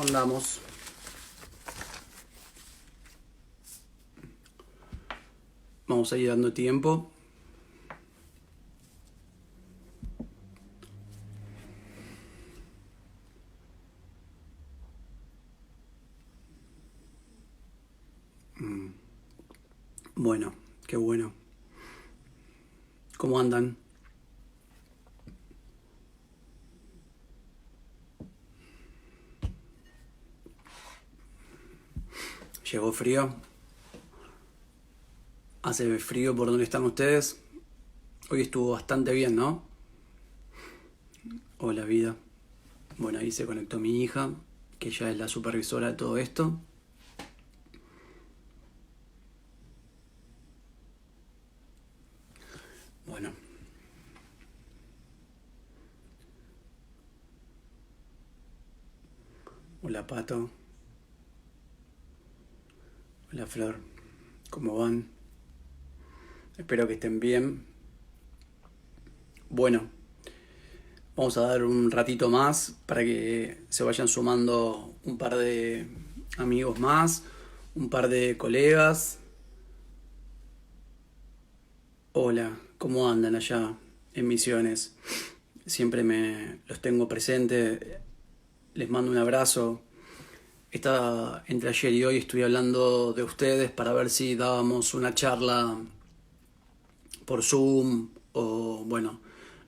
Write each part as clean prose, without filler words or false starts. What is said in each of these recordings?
andamos? Vamos a ir dando tiempo. Bueno, qué bueno. ¿Cómo andan? ¿Llegó frío? ¿Hace frío por donde están ustedes? Hoy estuvo bastante bien, ¿no? Hola, vida. Bueno, ahí se conectó mi hija, que ya es la supervisora de todo esto. Bueno. Hola, Pato. Hola, Flor. ¿Cómo van? Espero que estén bien. Bueno, vamos a dar un ratito más para que se vayan sumando un par de amigos más, un par de colegas. Hola, ¿cómo andan allá en Misiones? Siempre me los tengo presente. Les mando un abrazo. Entre ayer y hoy estuve hablando de ustedes para ver si dábamos una charla por Zoom o bueno,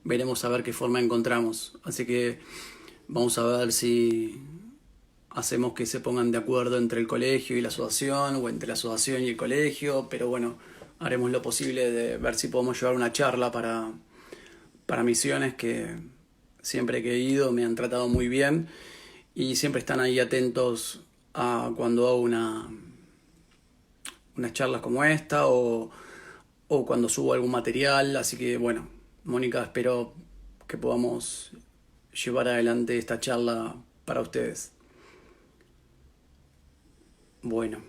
veremos a ver qué forma encontramos. Así que vamos a ver si hacemos que se pongan de acuerdo entre el colegio y la asociación o entre la asociación y el colegio, pero bueno, haremos lo posible de ver si podemos llevar una charla para Misiones, que siempre que he ido me han tratado muy bien y siempre están ahí atentos a cuando hago unas charlas como esta o cuando subo algún material. Así que bueno, Mónica, espero que podamos llevar adelante esta charla para ustedes. Bueno,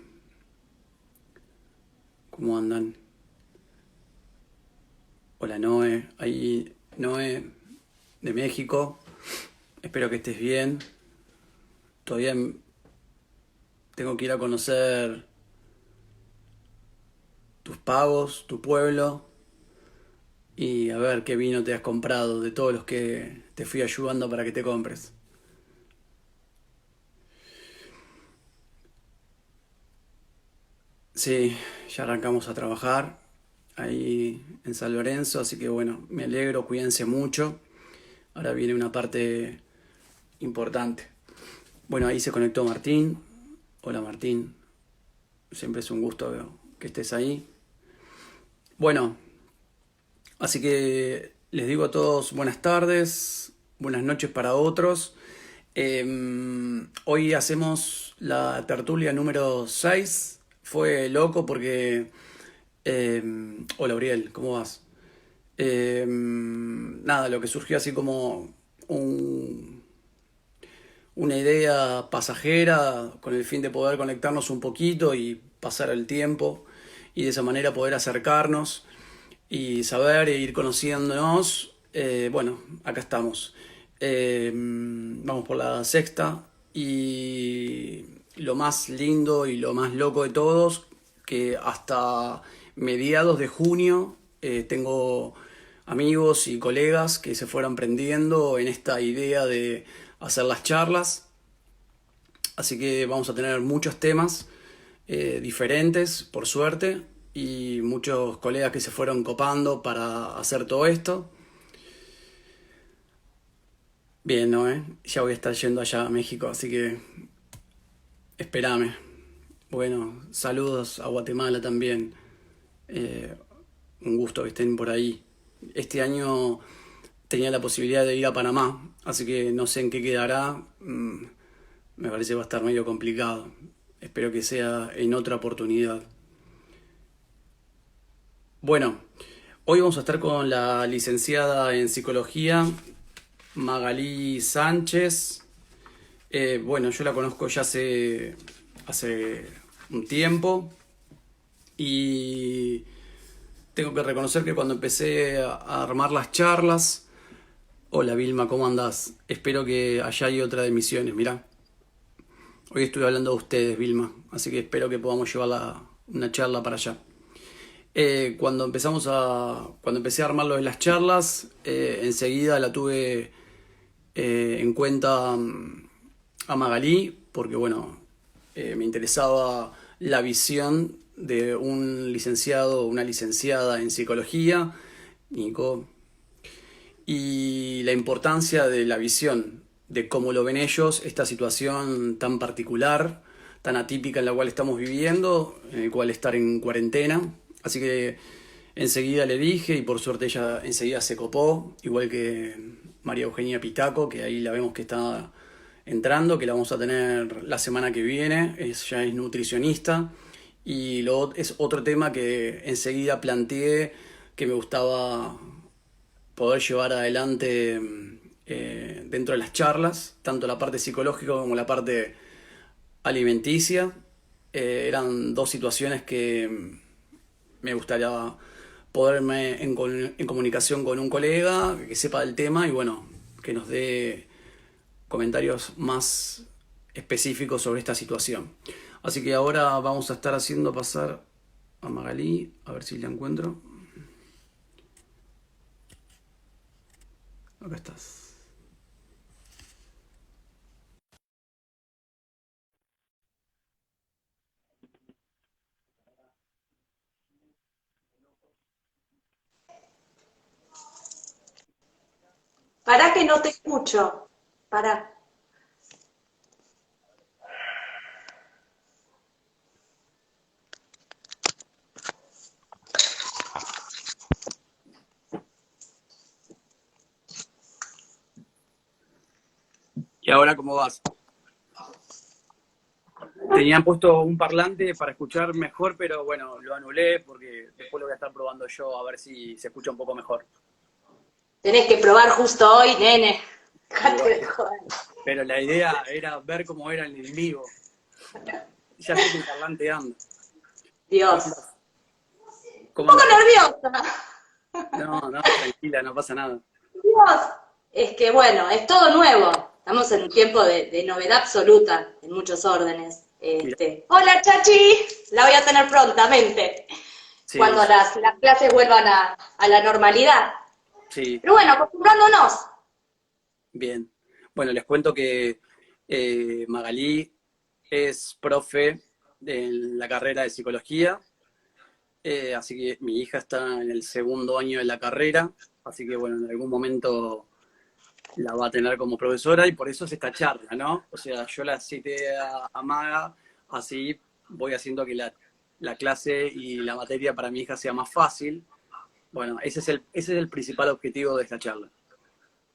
¿cómo andan? Hola, Noé, ahí Noé de México, espero que estés bien. Todavía tengo que ir a conocer tus pagos, tu pueblo, y a ver qué vino te has comprado de todos los que te fui ayudando para que te compres. Sí, ya arrancamos a trabajar ahí en San Lorenzo, así que bueno, me alegro, cuídense mucho. Ahora viene una parte importante. Bueno, ahí se conectó Martín. Hola, Martín, siempre es un gusto que estés ahí. Bueno, así que les digo a todos buenas tardes, buenas noches para otros. Hoy hacemos la tertulia número 6. Fue loco porque... hola, Uriel, ¿cómo vas? Nada, lo que surgió así como una idea pasajera con el fin de poder conectarnos un poquito y pasar el tiempo y de esa manera poder acercarnos y saber e ir conociéndonos. Bueno, acá estamos. Vamos por la sexta y lo más lindo y lo más loco de todos, que hasta mediados de junio tengo amigos y colegas que se fueron prendiendo en esta idea de hacer las charlas. Así que vamos a tener muchos temas diferentes, por suerte, y muchos colegas que se fueron copando para hacer todo esto. Bien, ¿no? Ya voy a estar yendo allá a México, así que espérame. Bueno, saludos a Guatemala también. Un gusto que estén por ahí. Este año tenía la posibilidad de ir a Panamá, así que no sé en qué quedará. Me parece que va a estar medio complicado. Espero que sea en otra oportunidad. Bueno, hoy vamos a estar con la licenciada en psicología, Magalí Sánchez. Bueno, yo la conozco ya hace un tiempo y tengo que reconocer que cuando empecé a armar las charlas... Hola, Vilma, ¿cómo andás? Espero que allá hay otra de Misiones, mirá. Hoy estuve hablando de ustedes, Vilma, así que espero que podamos llevar una charla para allá. Cuando empecé a armar lo de las charlas, enseguida la tuve en cuenta a Magalí, porque bueno, me interesaba la visión de un licenciado o una licenciada en psicología, Nico, y la importancia de la visión, de cómo lo ven ellos, esta situación tan particular, tan atípica en la cual estamos viviendo, en el cual estar en cuarentena. Así que enseguida le dije y por suerte ella enseguida se copó, igual que María Eugenia Pitaco, que ahí la vemos que está entrando, que la vamos a tener la semana que viene, ella es nutricionista y es otro tema que enseguida planteé que me gustaba poder llevar adelante dentro de las charlas, tanto la parte psicológica como la parte alimenticia. Eran dos situaciones que me gustaría poderme en comunicación con un colega que sepa del tema y bueno, que nos dé comentarios más específicos sobre esta situación. Así que ahora vamos a estar haciendo pasar a Magalí, a ver si la encuentro. Acá estás. Pará que no te escucho. Pará. ¿Y ahora cómo vas? Tenían puesto un parlante para escuchar mejor, pero bueno, lo anulé porque después lo voy a estar probando yo a ver si se escucha un poco mejor. Tenés que probar justo hoy, nene. Y Dejate bueno, de joder. pero la idea era ver cómo era el enemigo. Ya sé que el parlante anda. ¿Cómo Dios. andas? Un ¿Cómo poco andas? nerviosa. No, no, tranquila, no pasa nada. Dios. Es que bueno, es todo nuevo. Estamos en un tiempo de novedad absoluta en muchos órdenes. Mira, Hola, Chachi. La voy a tener prontamente. sí, Cuando las clases vuelvan a la normalidad. sí, Pero bueno, acostumbrándonos. bien. Bueno, les cuento que Magalí es profe en la carrera de psicología. Así que mi hija está en el segundo año de la carrera, así que bueno, en algún momento la va a tener como profesora y por eso es esta charla, ¿no? O sea, yo la cité a Maga, así voy haciendo que la clase y la materia para mi hija sea más fácil. Bueno, ese es el principal objetivo de esta charla.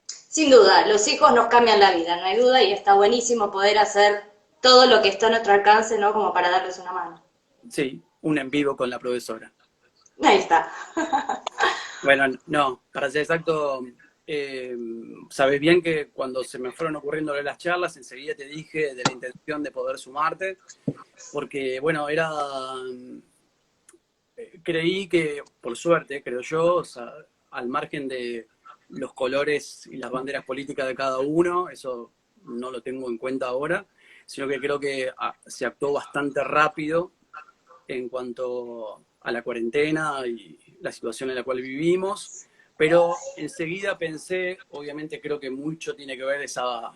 Sin duda, los hijos nos cambian la vida, no hay duda, y está buenísimo poder hacer todo lo que está a nuestro alcance, ¿no? Como para darles una mano. Sí, un en vivo con la profesora. Ahí está. Bueno, no, para ser exacto, eh, sabes bien que cuando se me fueron ocurriendo las charlas, enseguida te dije de la intención de poder sumarte, porque bueno, creí que, por suerte, creo yo, o sea, al margen de los colores y las banderas políticas de cada uno, eso no lo tengo en cuenta ahora, sino que creo que se actuó bastante rápido en cuanto a la cuarentena y la situación en la cual vivimos, pero enseguida pensé, obviamente creo que mucho tiene que ver esas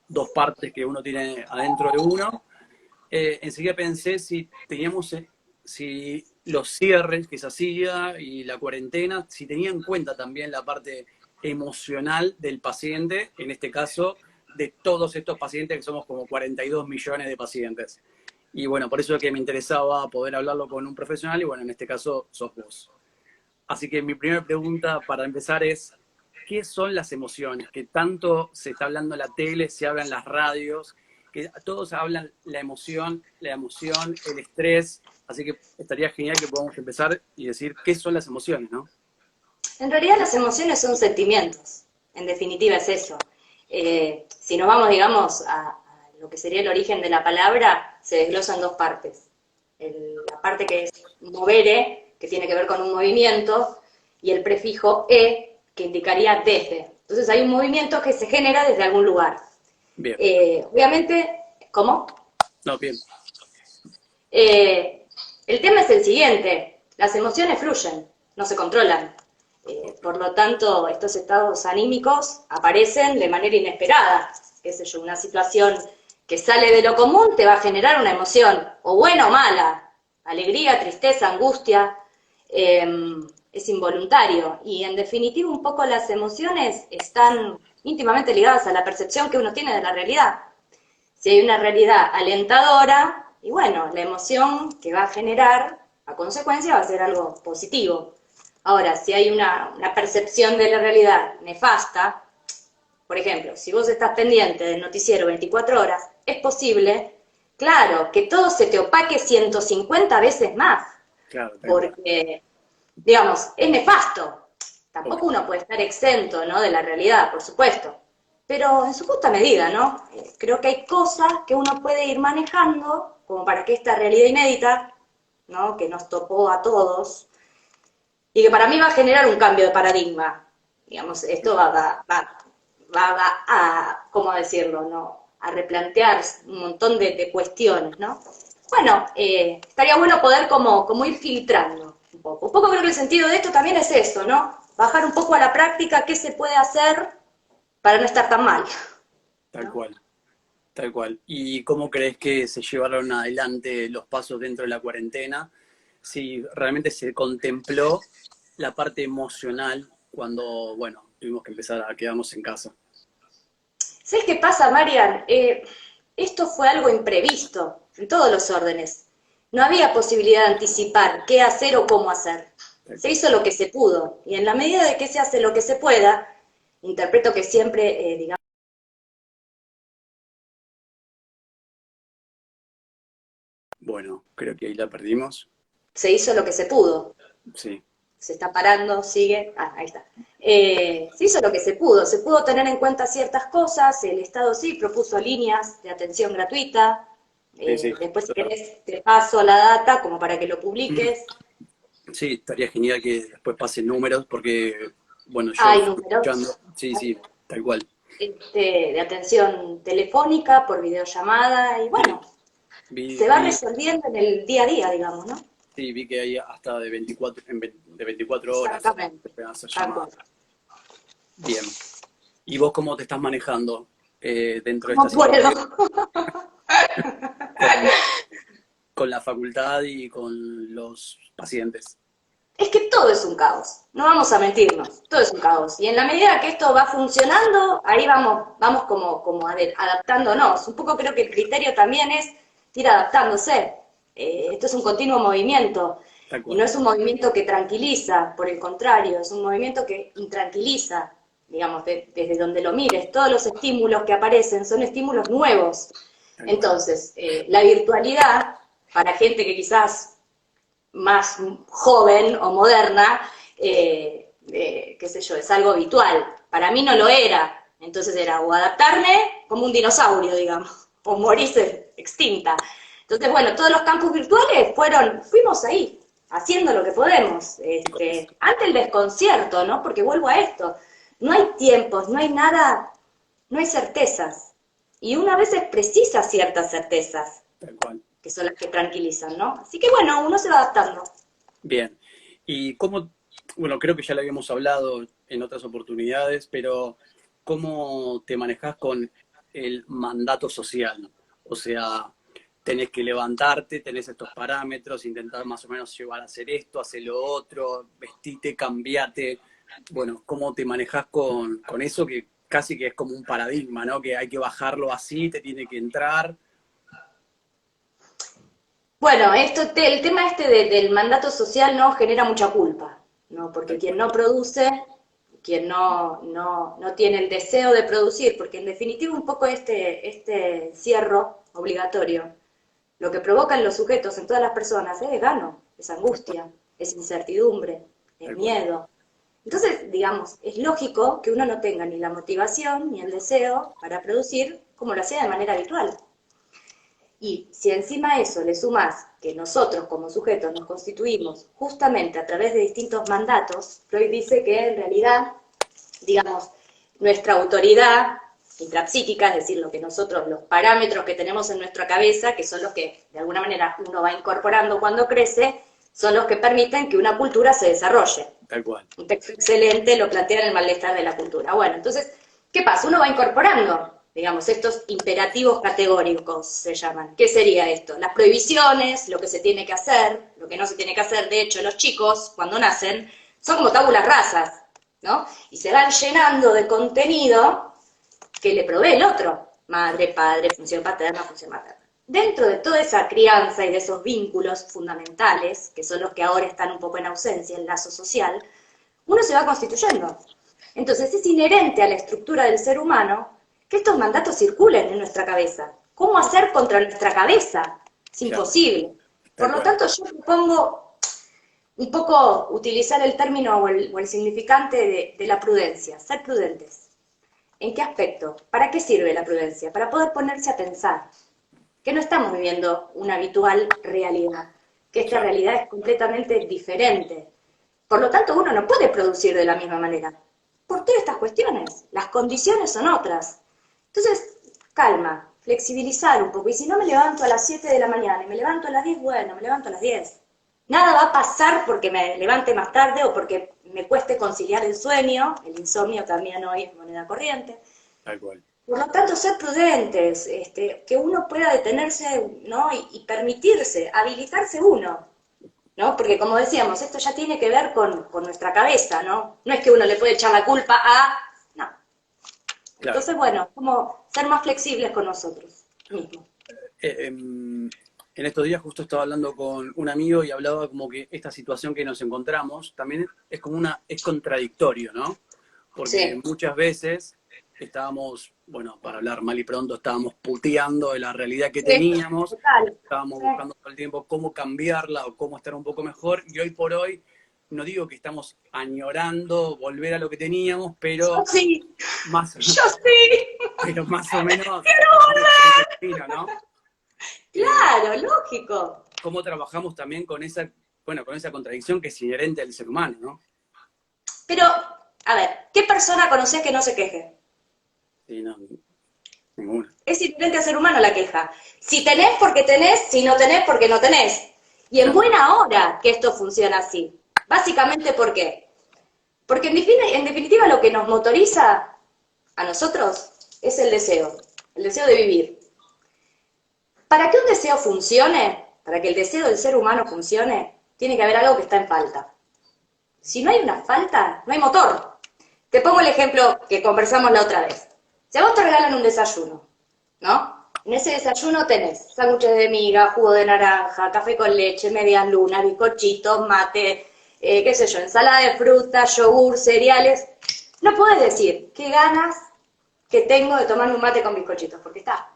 dos partes que uno tiene adentro de uno, enseguida pensé si teníamos, si los cierres que se hacía y la cuarentena, si tenía en cuenta también la parte emocional del paciente, en este caso de todos estos pacientes que somos como 42 millones de pacientes. Y bueno, por eso es que me interesaba poder hablarlo con un profesional y bueno, en este caso sos vos. Así que mi primera pregunta para empezar es, ¿qué son las emociones? Que tanto se está hablando en la tele, se habla en las radios, que todos hablan la emoción, el estrés. Así que estaría genial que podamos empezar y decir qué son las emociones, ¿no? En realidad las emociones son sentimientos, en definitiva es eso. Si nos vamos, digamos, a lo que sería el origen de la palabra, se desglosa en dos partes. La parte que es movere, que tiene que ver con un movimiento, y el prefijo e, que indicaría desde. Entonces hay un movimiento que se genera desde algún lugar. Bien, Obviamente, ¿cómo? No, bien. Eh, el tema es el siguiente, las emociones fluyen, no se controlan. Por lo tanto, estos estados anímicos aparecen de manera inesperada. Qué sé yo, una situación que sale de lo común te va a generar una emoción, o buena o mala, alegría, tristeza, angustia, es involuntario. Y en definitiva, un poco las emociones están íntimamente ligadas a la percepción que uno tiene de la realidad. Si hay una realidad alentadora, y bueno, la emoción que va a generar, a consecuencia, va a ser algo positivo. Ahora, si hay una percepción de la realidad nefasta, por ejemplo, si vos estás pendiente del noticiero 24 horas, es posible, claro, que todo se te opaque 150 veces más, Claro, tal cual. porque, digamos, es nefasto. Tampoco Obvio. uno puede estar exento, ¿no?, de la realidad, por supuesto, pero en su justa medida, ¿no? Creo que hay cosas que uno puede ir manejando como para que esta realidad inédita, ¿no?, que nos topó a todos, y que para mí va a generar un cambio de paradigma. Digamos, esto va a, ¿cómo decirlo?, ¿no?, a replantear un montón de cuestiones, ¿no? Bueno, estaría bueno poder como ir filtrando un poco. Un poco creo que el sentido de esto también es esto, ¿no? Bajar un poco a la práctica qué se puede hacer para no estar tan mal, Tal ¿no? cual. Tal cual. ¿Y cómo crees que se llevaron adelante los pasos dentro de la cuarentena? Si realmente se contempló la parte emocional cuando, bueno, tuvimos que empezar a quedarnos en casa. ¿Sabes qué pasa, Marian? Esto fue algo imprevisto en todos los órdenes. No había posibilidad de anticipar qué hacer o cómo hacer. Tal Se cual. hizo lo que se pudo y en la medida de que se hace lo que se pueda, interpreto que siempre, digamos, Bueno, creo que ahí la perdimos. se hizo lo que se pudo. Sí, Se está parando, sigue, ahí está. Se hizo lo que se pudo tener en cuenta ciertas cosas, el Estado sí propuso líneas de atención gratuita, sí, sí. después si querés te paso la data como para que lo publiques. Sí, estaría genial que después pasen números porque, bueno, yo Hay fui escuchando. números Sí, sí, tal cual. de atención telefónica, por videollamada, y Sí, bueno, vi, se va vi, resolviendo en el día a día, digamos, ¿no? sí, vi que hay hasta de 24, de 24 horas Exactamente, que pueden hacer tal cual. llamadas. Bien. ¿Y vos cómo te estás manejando dentro de esta ¿Cómo puedo? situación con, con la facultad y con los pacientes? Es que todo es un caos, no vamos a mentirnos, todo es un caos. Y en la medida que esto va funcionando, ahí vamos como adaptándonos. Un poco creo que el criterio también es ir adaptándose. Esto es un continuo movimiento Tal y no cual. es un movimiento que tranquiliza, por el contrario, es un movimiento que intranquiliza, digamos, desde donde lo mires. Todos los estímulos que aparecen son estímulos nuevos. Tal cual. Entonces, la virtualidad, para gente que quizás más joven o moderna, qué sé yo, es algo habitual. Para mí no lo era, entonces era o adaptarme como un dinosaurio, digamos, o morirse extinta. Entonces, bueno, todos los campus virtuales fuimos ahí, haciendo lo que podemos. Ante el desconcierto, ¿no? Porque vuelvo a esto, no hay tiempos, no hay nada, no hay certezas. Y una vez precisa ciertas certezas Tal cual. que son las que tranquilizan, ¿no? Así que bueno, uno se va adaptando. Bien. ¿Y cómo, bueno, creo que ya lo habíamos hablado en otras oportunidades, pero cómo te manejas con el mandato social? O sea, tenés que levantarte, tenés estos parámetros, intentar más o menos llevar a hacer esto, hacer lo otro, vestite, cambiate. Bueno, ¿cómo te manejas con eso que casi que es como un paradigma, ¿no? Que hay que bajarlo así, te tiene que entrar. Bueno, el tema del mandato social no genera mucha culpa, ¿no? Porque Tal quien cual. no produce, quien no tiene el deseo de producir, porque en definitiva un poco este encierro obligatorio, lo que provoca en los sujetos, en todas las personas, es desgano, es Tal cual. angustia, es incertidumbre, es Tal cual. miedo. Entonces, digamos, es lógico que uno no tenga ni la motivación ni el deseo para producir como lo hacía de manera habitual. Y si encima a eso le sumas que nosotros como sujetos nos constituimos justamente a través de distintos mandatos, Freud dice que en realidad, digamos, nuestra autoridad intrapsíquica, es decir, lo que nosotros, los parámetros que tenemos en nuestra cabeza, que son los que de alguna manera uno va incorporando cuando crece, son los que permiten que una cultura se desarrolle. Tal cual. Un texto excelente lo plantea en el malestar de la cultura. Bueno, entonces, ¿qué pasa? Uno va incorporando, digamos, estos imperativos categóricos se llaman. ¿Qué sería esto? Las prohibiciones, lo que se tiene que hacer, lo que no se tiene que hacer. De hecho, los chicos, cuando nacen, son como tábulas rasas, ¿no? Y se van llenando de contenido que le provee el otro. Madre, padre, función paterna, función materna. Dentro de toda esa crianza y de esos vínculos fundamentales, que son los que ahora están un poco en ausencia, el lazo social, uno se va constituyendo. Entonces es inherente a la estructura del ser humano que estos mandatos circulen en nuestra cabeza. ¿Cómo hacer contra nuestra cabeza? Es imposible. Por lo tanto, yo propongo un poco utilizar el término o el significante de la prudencia, ser prudentes. ¿En qué aspecto? ¿Para qué sirve la prudencia? Para poder ponerse a pensar que no estamos viviendo una habitual realidad, que esta realidad es completamente diferente. Por lo tanto, uno no puede producir de la misma manera. Por todas estas cuestiones, las condiciones son otras. Entonces, calma, flexibilizar un poco. Y si no me levanto a las 7 de la mañana y me levanto a las 10, bueno, me levanto a las 10. Nada va a pasar porque me levante más tarde o porque me cueste conciliar el sueño. El insomnio también hoy es moneda corriente. Tal cual. Por lo tanto, ser prudentes, que uno pueda detenerse, ¿no? y permitirse, habilitarse uno, ¿no? Porque como decíamos, esto ya tiene que ver con nuestra cabeza, ¿no? No es que uno le puede echar la culpa a... No. Claro. Entonces, bueno, como ser más flexibles con nosotros mismos. En estos días justo estaba hablando con un amigo y hablaba como que esta situación que nos encontramos también es contradictorio, ¿no? Porque muchas veces estábamos, bueno, para hablar mal y pronto, estábamos puteando de la realidad que teníamos, estábamos buscando todo el tiempo cómo cambiarla o cómo estar un poco mejor, y hoy por hoy, no digo que estamos añorando volver a lo que teníamos, pero yo sí, más, yo sí, pero más o menos, ¿no? Claro, lógico. Cómo trabajamos también con esa, bueno, con esa contradicción que es inherente al ser humano, ¿no? Pero, a ver, ¿qué persona conocés que no se queje? Sí, no, ninguna. Es inherente al ser humano la queja. Si tenés, porque tenés, si no tenés, porque no tenés. Y en buena hora que esto funciona así. Básicamente, ¿por qué? Porque en definitiva lo que nos motoriza a nosotros es el deseo de vivir. Para que un deseo funcione, para que el deseo del ser humano funcione, tiene que haber algo que está en falta. Si no hay una falta, no hay motor. Te pongo el ejemplo que conversamos la otra vez. Si a vos te regalan un desayuno, ¿no? En ese desayuno tenés sándwiches de miga, jugo de naranja, café con leche, medias lunas, bizcochitos, mate, qué sé yo, ensalada de fruta, yogur, cereales. No podés decir qué ganas que tengo de tomarme un mate con bizcochitos, porque está.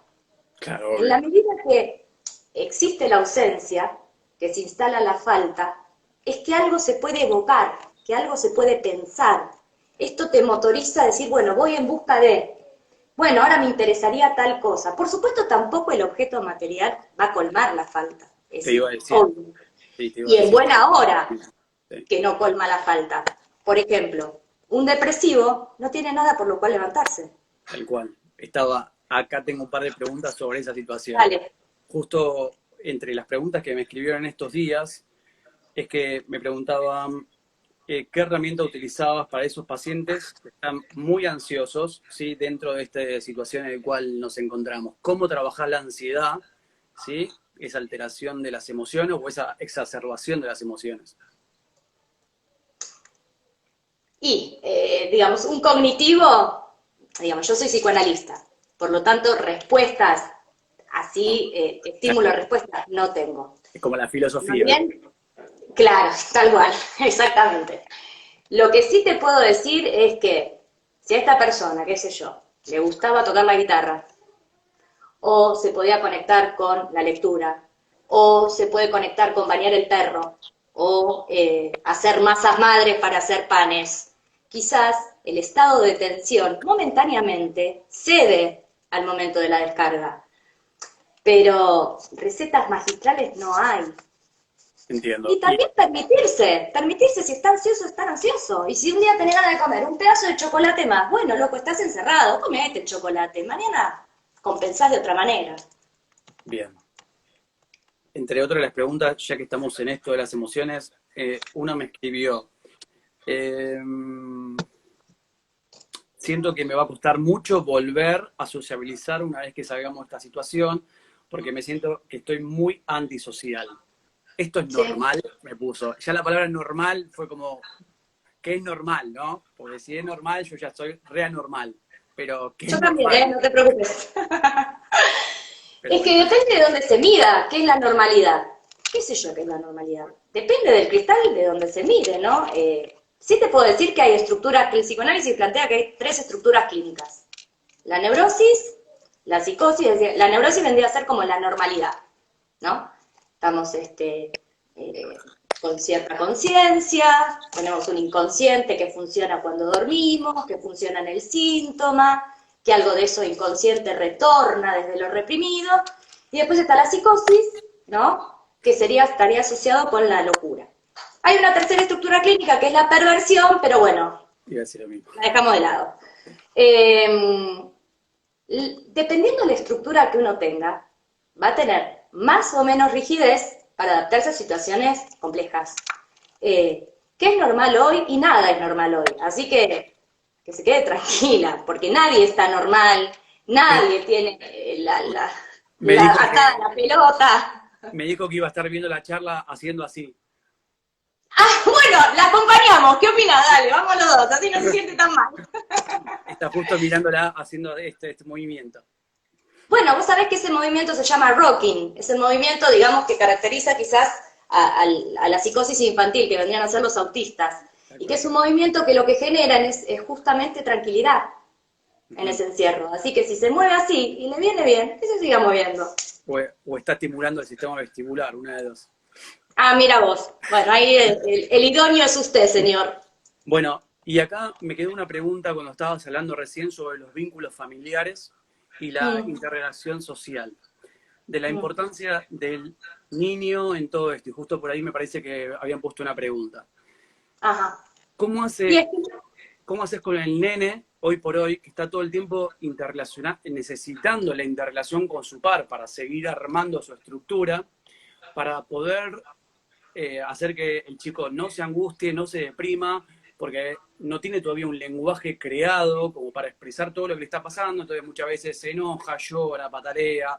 Claro, En la medida que existe la ausencia, que se instala la falta, es que algo se puede evocar, que algo se puede pensar. Esto te motoriza a decir, bueno, voy en busca de... Bueno, ahora me interesaría tal cosa. Por supuesto, tampoco el objeto material va a colmar la falta. te iba a decir. Obvio. Sí, te iba a Y en decir. buena hora Sí. que no colma la falta. Por ejemplo, un depresivo no tiene nada por lo cual levantarse. Tal cual. Acá tengo un par de preguntas sobre esa situación. Dale. Justo entre las preguntas que me escribieron estos días, es que me preguntaban qué herramienta utilizabas para esos pacientes que están muy ansiosos, ¿sí? Dentro de esta situación en la cual nos encontramos. ¿Cómo trabajar la ansiedad, ¿sí? Esa alteración de las emociones o esa exacerbación de las emociones? Y, digamos, un cognitivo, digamos, yo soy psicoanalista, por lo tanto, respuestas así, estímulo-respuesta, no tengo. Es como la filosofía. Bien, claro, tal cual, exactamente. Lo que sí te puedo decir es que si a esta persona, qué sé yo, le gustaba tocar la guitarra, o se podía conectar con la lectura, o se puede conectar con bañar el perro, o hacer masas madres para hacer panes, quizás el estado de tensión momentáneamente cede al momento de la descarga. Pero recetas magistrales no hay. entiendo. Y también permitirse si está ansioso, estar ansioso. Y si un día tenés ganas de comer un pedazo de chocolate más, bueno, loco, estás encerrado, comete el chocolate. Mañana compensás de otra manera. Bien. Entre otras las preguntas, ya que estamos en esto de las emociones, una me escribió, eh, siento que me va a costar mucho volver a sociabilizar una vez que salgamos de esta situación, porque me siento que estoy muy antisocial. Esto es Sí. normal, me puso. Ya la palabra normal fue como, ¿qué es normal, no? Porque si es normal, yo ya soy re anormal. Pero, ¿qué es Yo también, normal? no te preocupes. Pero Es bueno, que depende de dónde se mida, qué es la normalidad. ¿Qué sé yo qué es la normalidad? Depende del cristal de donde se mide, ¿no? Sí te puedo decir que hay estructuras, que el psicoanálisis plantea que hay tres estructuras clínicas. La neurosis, la psicosis, es decir, la neurosis vendría a ser como la normalidad, ¿no? Estamos con cierta conciencia, tenemos un inconsciente que funciona cuando dormimos, que funciona en el síntoma, que algo de eso inconsciente retorna desde lo reprimido, y después está la psicosis, ¿no? Que estaría asociado con la locura. Hay una tercera estructura clínica que es la perversión, pero bueno, iba a decir lo mismo. la dejamos de lado. Eh, Dependiendo de la estructura que uno tenga, va a tener más o menos rigidez para adaptarse a situaciones complejas. ¿Qué es normal hoy? Y nada es normal hoy. Así que se quede tranquila, porque nadie está normal, Me, nadie tiene me dijo atada la pelota. me dijo que iba a estar viendo la charla haciendo así. Ah, bueno, la acompañamos. ¿Qué opinas? Dale, vamos los dos, así no se siente tan mal. Está justo mirándola haciendo este movimiento. Bueno, vos sabés que ese movimiento se llama rocking, es el movimiento, digamos, que caracteriza quizás a la psicosis infantil, que vendrían a ser los autistas, Tal y que cual. es un movimiento que lo que generan es justamente tranquilidad en Ujú. ese encierro. Así que si se mueve así y le viene bien, que se siga moviendo. O está estimulando el sistema vestibular, una de dos. Ah, mira vos. Bueno, ahí el idóneo es usted, señor. Bueno, y acá me quedó una pregunta cuando estabas hablando recién sobre los vínculos familiares y la Mm, interrelación social, de la mm. importancia del niño en todo esto. Y justo por ahí me parece que habían puesto una pregunta. Ajá. ¿Cómo Y es hace, que, cómo haces con el nene hoy por hoy que está todo el tiempo necesitando la interrelación con su par para seguir armando su estructura, para poder hacer que el chico no se angustie, no se deprima, porque no tiene todavía un lenguaje creado como para expresar todo lo que le está pasando, entonces muchas veces se enoja, llora, patalea,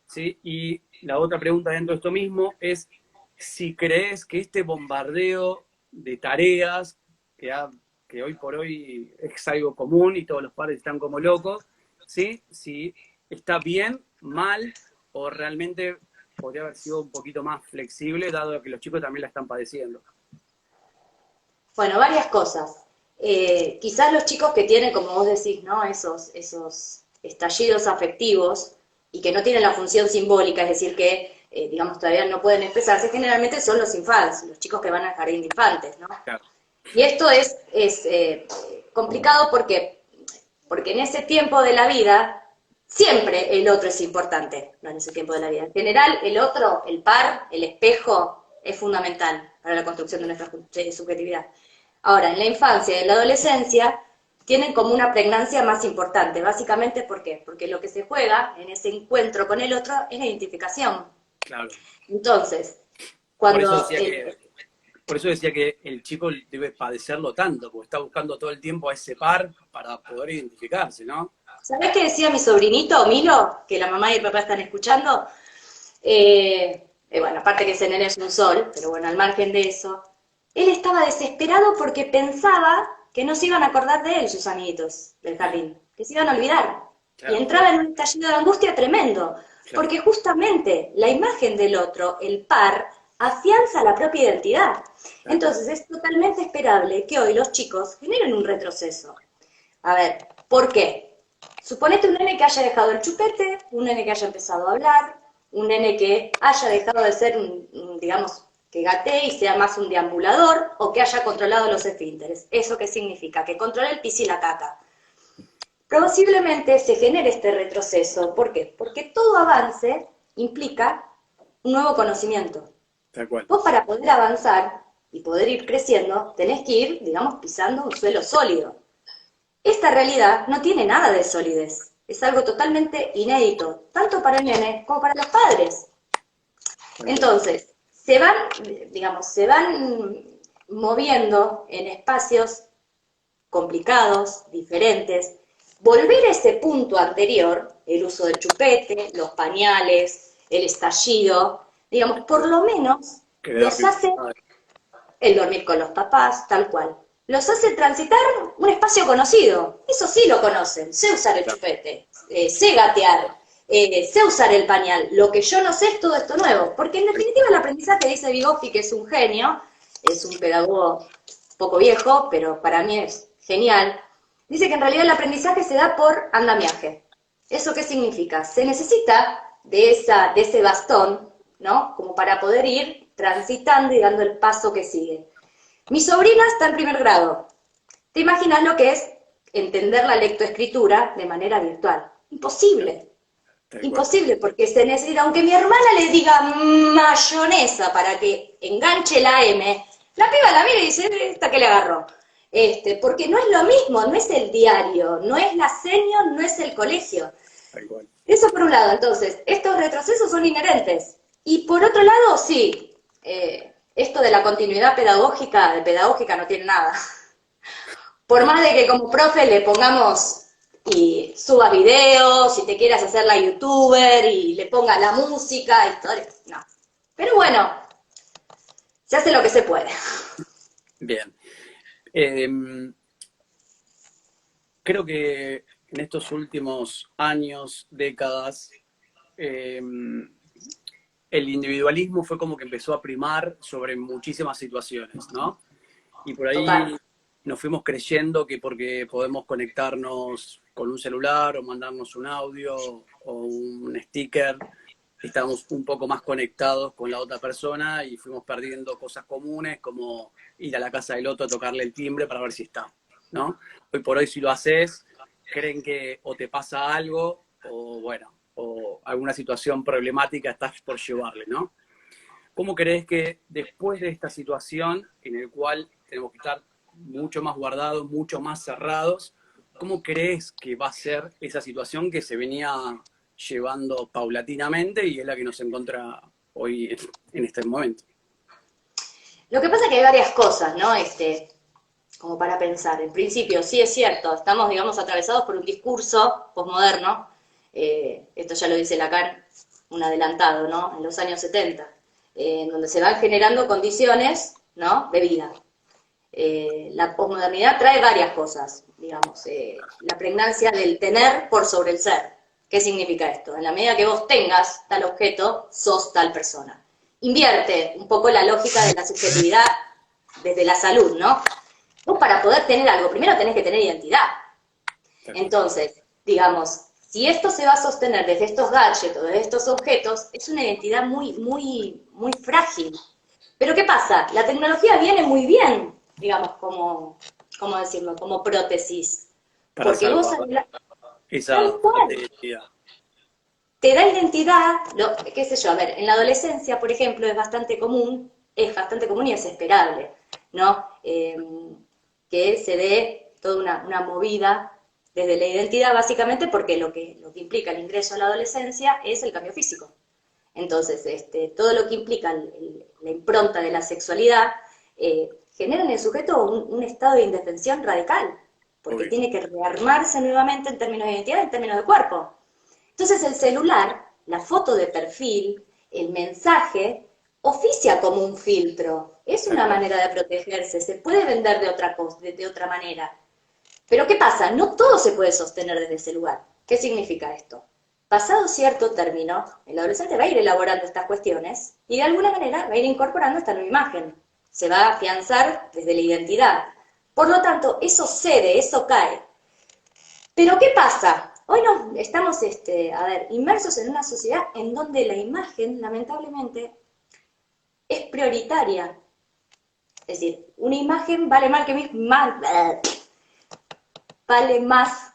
¿sí? Y la otra pregunta dentro de esto mismo es si crees que este bombardeo de tareas que, que hoy por hoy es algo común y todos los padres están como locos, ¿sí? Si está bien, mal o realmente podría haber sido un poquito más flexible, dado que los chicos también la están padeciendo. bueno, varias cosas. Quizás los chicos que tienen, como vos decís, ¿no? Esos estallidos afectivos y que no tienen la función simbólica, es decir, que, digamos, todavía no pueden expresarse, generalmente son los infantes, los chicos que van al jardín de infantes, ¿no? Claro. Y esto es complicado porque en ese tiempo de la vida siempre el otro es importante, no en ese tiempo de la vida. En general, el otro, el par, el espejo, es fundamental para la construcción de nuestra subjetividad. Ahora, en la infancia y en la adolescencia tienen como una pregnancia más importante, básicamente ¿por qué? Porque lo que se juega en ese encuentro con el otro es la identificación. Claro. Entonces, Por eso cuando decía que, por eso decía que el chico debe padecerlo tanto, porque está buscando todo el tiempo a ese par para poder identificarse, ¿no? ¿sabés qué decía mi sobrinito, Milo? Que la mamá y el papá están escuchando. Bueno, aparte que ese nene es un sol, pero bueno, al margen de eso, él estaba desesperado porque pensaba que no se iban a acordar de él sus amiguitos del jardín, que se iban a olvidar. Y Claro, entraba en un estallido de angustia tremendo, claro, porque justamente la imagen del otro, el par, afianza la propia identidad. tal cual. Entonces es totalmente esperable que hoy los chicos generen un retroceso. A ver, ¿por qué? Suponete un nene que haya dejado el chupete, un nene que haya empezado a hablar, un nene que haya dejado de ser digamos, que gatee y sea más un deambulador, o que haya controlado los esfínteres. ¿Eso qué significa? Que controle el pis y la caca. Posiblemente se genere este retroceso. ¿Por qué? Porque todo avance implica un nuevo conocimiento. Tal cual. Vos para poder avanzar y poder ir creciendo, tenés que ir, digamos, pisando un suelo sólido. Esta realidad no tiene nada de solidez. Es algo totalmente inédito, tanto para el nene como para los padres. Tal cual. Entonces, se van, digamos, se van moviendo en espacios complicados, diferentes. Volver a ese punto anterior, el uso del chupete, los pañales, el estallido, digamos, por lo menos Querer los hace el dormir con los papás, tal cual. Los hace transitar un espacio conocido. Eso sí lo conocen. Sé usar el chupete, sé gatear, sé usar el pañal. Lo que yo no sé es todo esto nuevo. Porque en definitiva el aprendizaje, dice Vygotsky, que es un genio, es un pedagogo poco viejo, pero para mí es genial. Dice que en realidad el aprendizaje se da por andamiaje. ¿Eso qué significa? Se necesita de ese bastón, ¿no? Como para poder ir transitando y dando el paso que sigue. Mi sobrina está en primer grado. ¿Te imaginas lo que es entender la lectoescritura de manera virtual? Imposible. Tal cual. Imposible, porque se necesita, aunque mi hermana le diga mayonesa para que enganche la M, la piba la mira y dice, esta que le agarró. Porque no es lo mismo, no es el diario, no es la seño, no es el colegio. Tal cual. Eso por un lado, entonces, estos retrocesos son inherentes. Y por otro lado, sí, esto de la continuidad pedagógica, de pedagógica no tiene nada. Por más de que como profe le pongamos y subas videos, y te quieras hacer la youtuber, y le pongas la música, y todo, no. Pero bueno, se hace lo que se puede. Bien. Creo que en estos últimos años, décadas, eh, el individualismo fue como que empezó a primar sobre muchísimas situaciones, ¿no? Y por Total. ahí nos fuimos creyendo que porque podemos conectarnos con un celular o mandarnos un audio o un sticker, estamos un poco más conectados con la otra persona y fuimos perdiendo cosas comunes como ir a la casa del otro a tocarle el timbre para ver si está, ¿no? Hoy por hoy si lo haces, creen que o te pasa algo o bueno, o alguna situación problemática estás por llevarle, ¿no? ¿Cómo crees que después de esta situación en el cual tenemos que estar mucho más guardados, mucho más cerrados, cómo crees que va a ser esa situación que se venía llevando paulatinamente y es la que nos encuentra hoy en este momento? Lo que pasa es que hay varias cosas, ¿no? Como para pensar. En principio, sí es cierto, estamos, digamos, atravesados por un discurso posmoderno, esto ya lo dice Lacan, un adelantado, ¿no? En los años 70, en donde se van generando condiciones, ¿no? De vida. La posmodernidad trae varias cosas, digamos, la pregnancia del tener por sobre el ser. ¿Qué significa esto? En la medida que vos tengas tal objeto, sos tal persona. Invierte un poco la lógica de la subjetividad desde la salud, ¿no? Vos para poder tener algo, primero tenés que tener identidad. Entonces, digamos, si esto se va a sostener desde estos gadgets o desde estos objetos, es una identidad muy, muy, muy frágil. Pero ¿qué pasa? La tecnología viene muy bien, digamos, ¿cómo decirlo? Como prótesis. Para Porque vos, salvar esa tal falta de cual, identidad. te da identidad, qué sé yo, a ver, en la adolescencia, por ejemplo, es bastante común y es esperable, ¿no? Que se dé toda una movida desde la identidad, básicamente porque lo que implica el ingreso a la adolescencia es el cambio físico. Entonces, todo lo que implica la impronta de la sexualidad genera en el sujeto un estado de indefensión radical, porque Obvio. tiene que rearmarse nuevamente en términos de identidad, en términos de cuerpo. Entonces el celular, la foto de perfil, el mensaje, oficia como un filtro. Es Tal una cual. manera de protegerse, se puede vender de otra manera. Pero ¿qué pasa? No todo se puede sostener desde ese lugar. ¿Qué significa esto? Pasado cierto término, el adolescente va a ir elaborando estas cuestiones y de alguna manera va a ir incorporando esta nueva imagen. Se va a afianzar desde la identidad. Por lo tanto, eso cede, eso cae. Pero ¿qué pasa? Hoy estamos, inmersos en una sociedad en donde la imagen, lamentablemente, es prioritaria. Es decir, una imagen vale más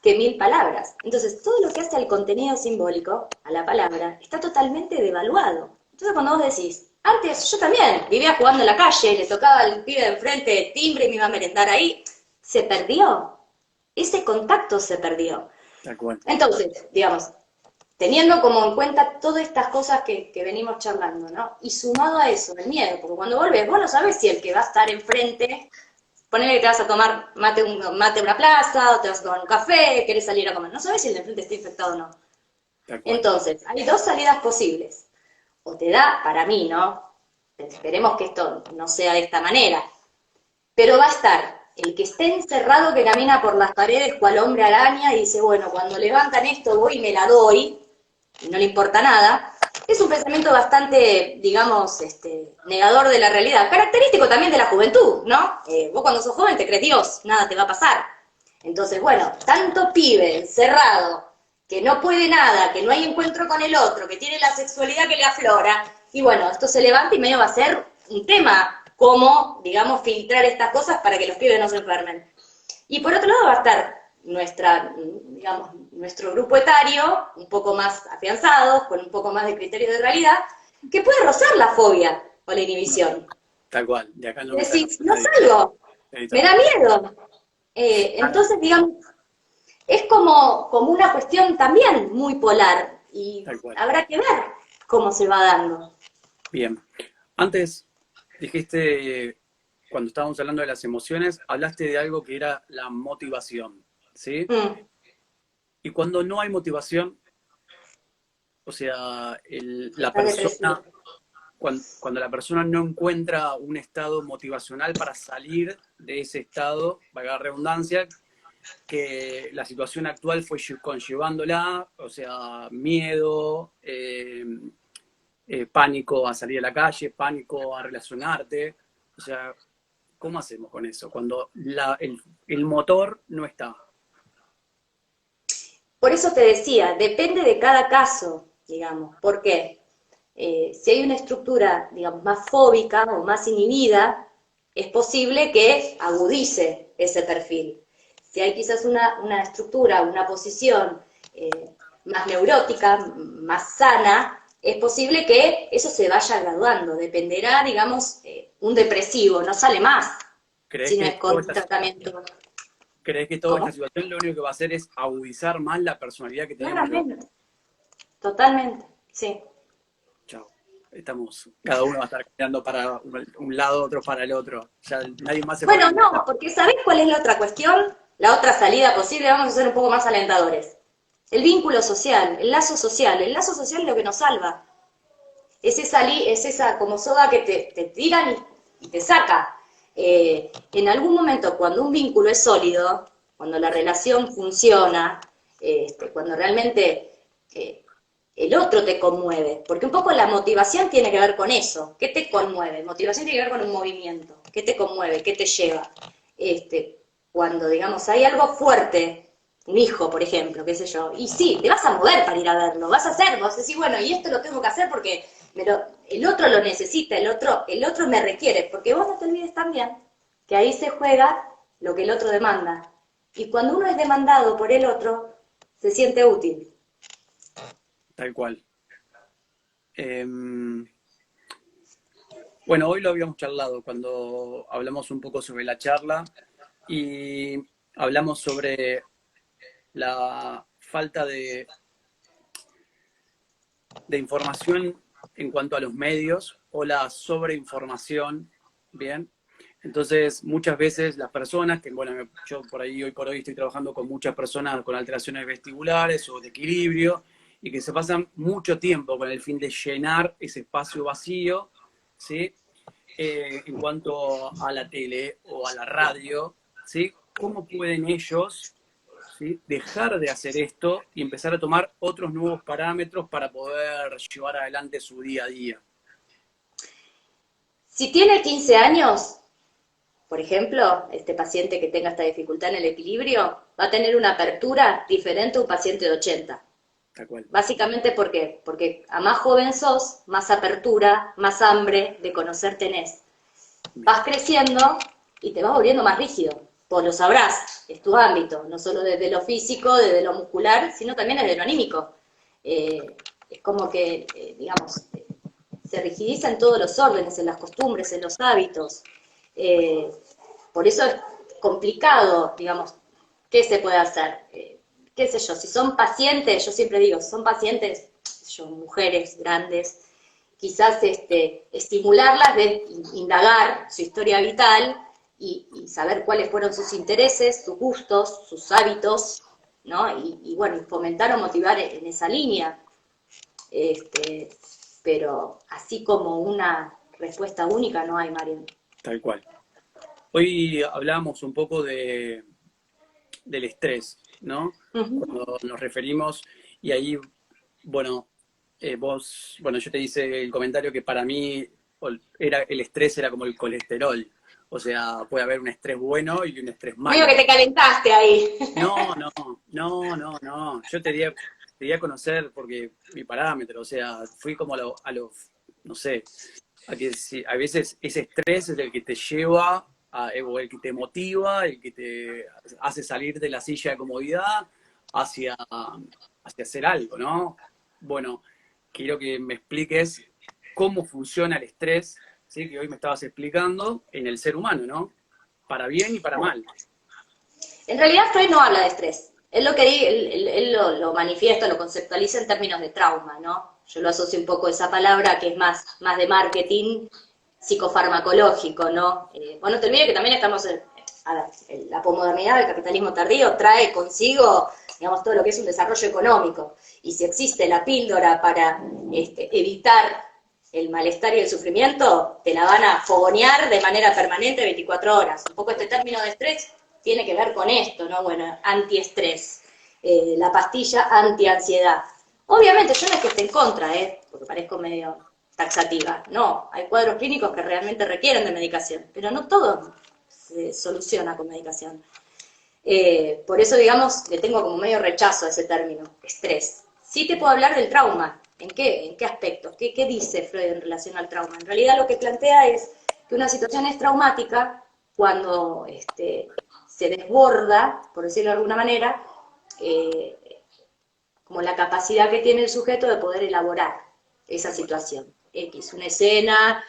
que 1000 palabras. Entonces, todo lo que hace al contenido simbólico, a la palabra, está totalmente devaluado. Entonces, cuando vos decís, Antes yo también vivía jugando en la calle, le tocaba al pibe de enfrente el timbre y me iba a merendar ahí. Se perdió. Ese contacto se perdió. Tal cual. Entonces, digamos, teniendo como en cuenta todas estas cosas que venimos charlando, ¿no? Y sumado a eso, el miedo, porque cuando volvés, vos no sabés si el que va a estar enfrente, ponele que te vas a tomar mate, mate en una plaza, o te vas a tomar un café, querés salir a comer, no sabés si el de enfrente está infectado o no. Tal cual. Entonces, hay dos salidas posibles. O te da, para mí, ¿no? Esperemos que esto no sea de esta manera, pero va a estar el que esté encerrado que camina por las paredes cual hombre araña y dice, bueno, cuando levantan esto voy y me la doy, y no le importa nada. Es un pensamiento bastante, digamos, negador de la realidad, característico también de la juventud, ¿no? Vos cuando sos joven te crees Dios, nada te va a pasar. Entonces, bueno, tanto pibe encerrado, que no puede nada, que no hay encuentro con el otro, que tiene la sexualidad que le aflora, y bueno, esto se levanta y medio va a ser un tema, cómo, digamos, filtrar estas cosas para que los pibes no se enfermen. Y por otro lado va a estar nuestro grupo etario, un poco más afianzados, con un poco más de criterio de realidad, que puede rozar la fobia o la inhibición. Tal cual. De acá no me Es saca decir, no nadie. salgo, Sí, me tal da cual. miedo. Entonces, digamos, es como una cuestión también muy polar y Tal cual. habrá que ver cómo se va dando. Bien. Antes dijiste, cuando estábamos hablando de las emociones, hablaste de algo que era la motivación, ¿sí? Mm, Y cuando no hay motivación, o sea, la estás depresivo. persona, cuando la persona no encuentra un estado motivacional para salir de ese estado, valga la redundancia, que la situación actual fue conllevándola, o sea, miedo, pánico a salir a la calle, pánico a relacionarte, o sea, ¿cómo hacemos con eso? Cuando el motor no está. Por eso te decía, depende de cada caso, digamos. ¿Por qué? Si hay una estructura, digamos, más fóbica o más inhibida, es posible que agudice ese perfil. Si hay quizás una estructura, una posición más neurótica, más sana, es posible que eso se vaya graduando. Dependerá, digamos, un depresivo, no sale más ¿Crees si no que es con tratamiento. toda esta ¿Cómo? situación lo único que va a hacer es agudizar más la personalidad que tenemos los... Claramente, totalmente, sí. Chao. Estamos, cada uno va a estar mirando para un lado, otro para el otro. Ya nadie más se puede Bueno, encontrar. no, porque ¿sabés cuál es la otra cuestión? La otra salida posible, vamos a ser un poco más alentadores. El vínculo social, el lazo social. El lazo social es lo que nos salva. Es esa como soga que te tiran y te saca. En algún momento, cuando un vínculo es sólido, cuando la relación funciona, cuando realmente el otro te conmueve, porque un poco la motivación tiene que ver con eso. ¿Qué te conmueve? Motivación tiene que ver con un movimiento. ¿Qué te conmueve? ¿Qué te lleva? Cuando, digamos, hay algo fuerte, un hijo, por ejemplo, qué sé yo, y sí, te vas a mover para ir a verlo, vas a hacer, vas a decir, bueno, y esto lo tengo que hacer porque el otro lo necesita, el otro me requiere, porque vos no te olvides también que ahí se juega lo que el otro demanda. Y cuando uno es demandado por el otro, se siente útil. Tal cual. Bueno, hoy lo habíamos charlado cuando hablamos un poco sobre la charla y hablamos sobre la falta de información en cuanto a los medios o la sobreinformación, ¿bien? Entonces, muchas veces las personas, que bueno, yo por ahí hoy por hoy estoy trabajando con muchas personas con alteraciones vestibulares o de equilibrio, y que se pasan mucho tiempo con el fin de llenar ese espacio vacío, ¿sí? En cuanto a la tele o a la radio, ¿sí? ¿Cómo pueden ellos, ¿sí?, dejar de hacer esto y empezar a tomar otros nuevos parámetros para poder llevar adelante su día a día? Si tiene 15 años, por ejemplo, este paciente que tenga esta dificultad en el equilibrio, va a tener una apertura diferente a un paciente de 80. Tal cual. Básicamente, ¿por qué? Porque a más joven sos, más apertura, más hambre de conocer tenés. Bien. Vas creciendo y te vas volviendo más rígido. Vos lo sabrás, es tu ámbito, no solo desde lo físico, desde lo muscular, sino también desde lo anímico. Es como que, digamos, se rigidiza en todos los órdenes, en las costumbres, en los hábitos. Por eso es complicado, digamos, ¿qué se puede hacer? Qué sé yo, si son pacientes, yo siempre digo, si son pacientes, qué sé yo, mujeres grandes, quizás estimularlas de indagar su historia vital y saber cuáles fueron sus intereses, sus gustos, sus hábitos, ¿no? Y bueno, fomentar o motivar en esa línea. Pero así como una respuesta única no hay, Marian. Tal cual. Hoy hablábamos un poco del estrés, ¿no? Cuando nos referimos, y ahí, bueno, yo te hice el comentario que para mí el estrés era como el colesterol. O sea, puede haber un estrés bueno y un estrés Veo malo. que te calentaste ahí. No. Yo te di a conocer porque mi parámetro, o sea, fui como no sé, a veces ese estrés es el que te lleva, o el que te motiva, el que te hace salir de la silla de comodidad hacia hacer algo, ¿no? Bueno, quiero que me expliques cómo funciona el estrés, ¿sí? Que hoy me estabas explicando en el ser humano, ¿no? Para bien y para mal. En realidad Freud no habla de estrés. Él lo manifiesta, lo conceptualiza en términos de trauma, ¿no? Yo lo asocio un poco a esa palabra que es más de marketing psicofarmacológico, ¿no? Bueno, no te olvides que también estamos la posmodernidad del capitalismo tardío trae consigo, digamos, todo lo que es un desarrollo económico. Y si existe la píldora para evitar el malestar y el sufrimiento, te la van a fogonear de manera permanente 24 horas. Un poco este término de estrés tiene que ver con esto, ¿no? Bueno, antiestrés, la pastilla antiansiedad. Obviamente yo no es que esté en contra, porque parezco medio taxativa. No, hay cuadros clínicos que realmente requieren de medicación, pero no todo se soluciona con medicación. Por eso, digamos, le tengo como medio rechazo a ese término, estrés. Sí te puedo hablar del trauma. ¿En qué aspectos? ¿Qué dice Freud en relación al trauma? En realidad lo que plantea es que una situación es traumática cuando se desborda, por decirlo de alguna manera, como la capacidad que tiene el sujeto de poder elaborar esa situación. X, una escena,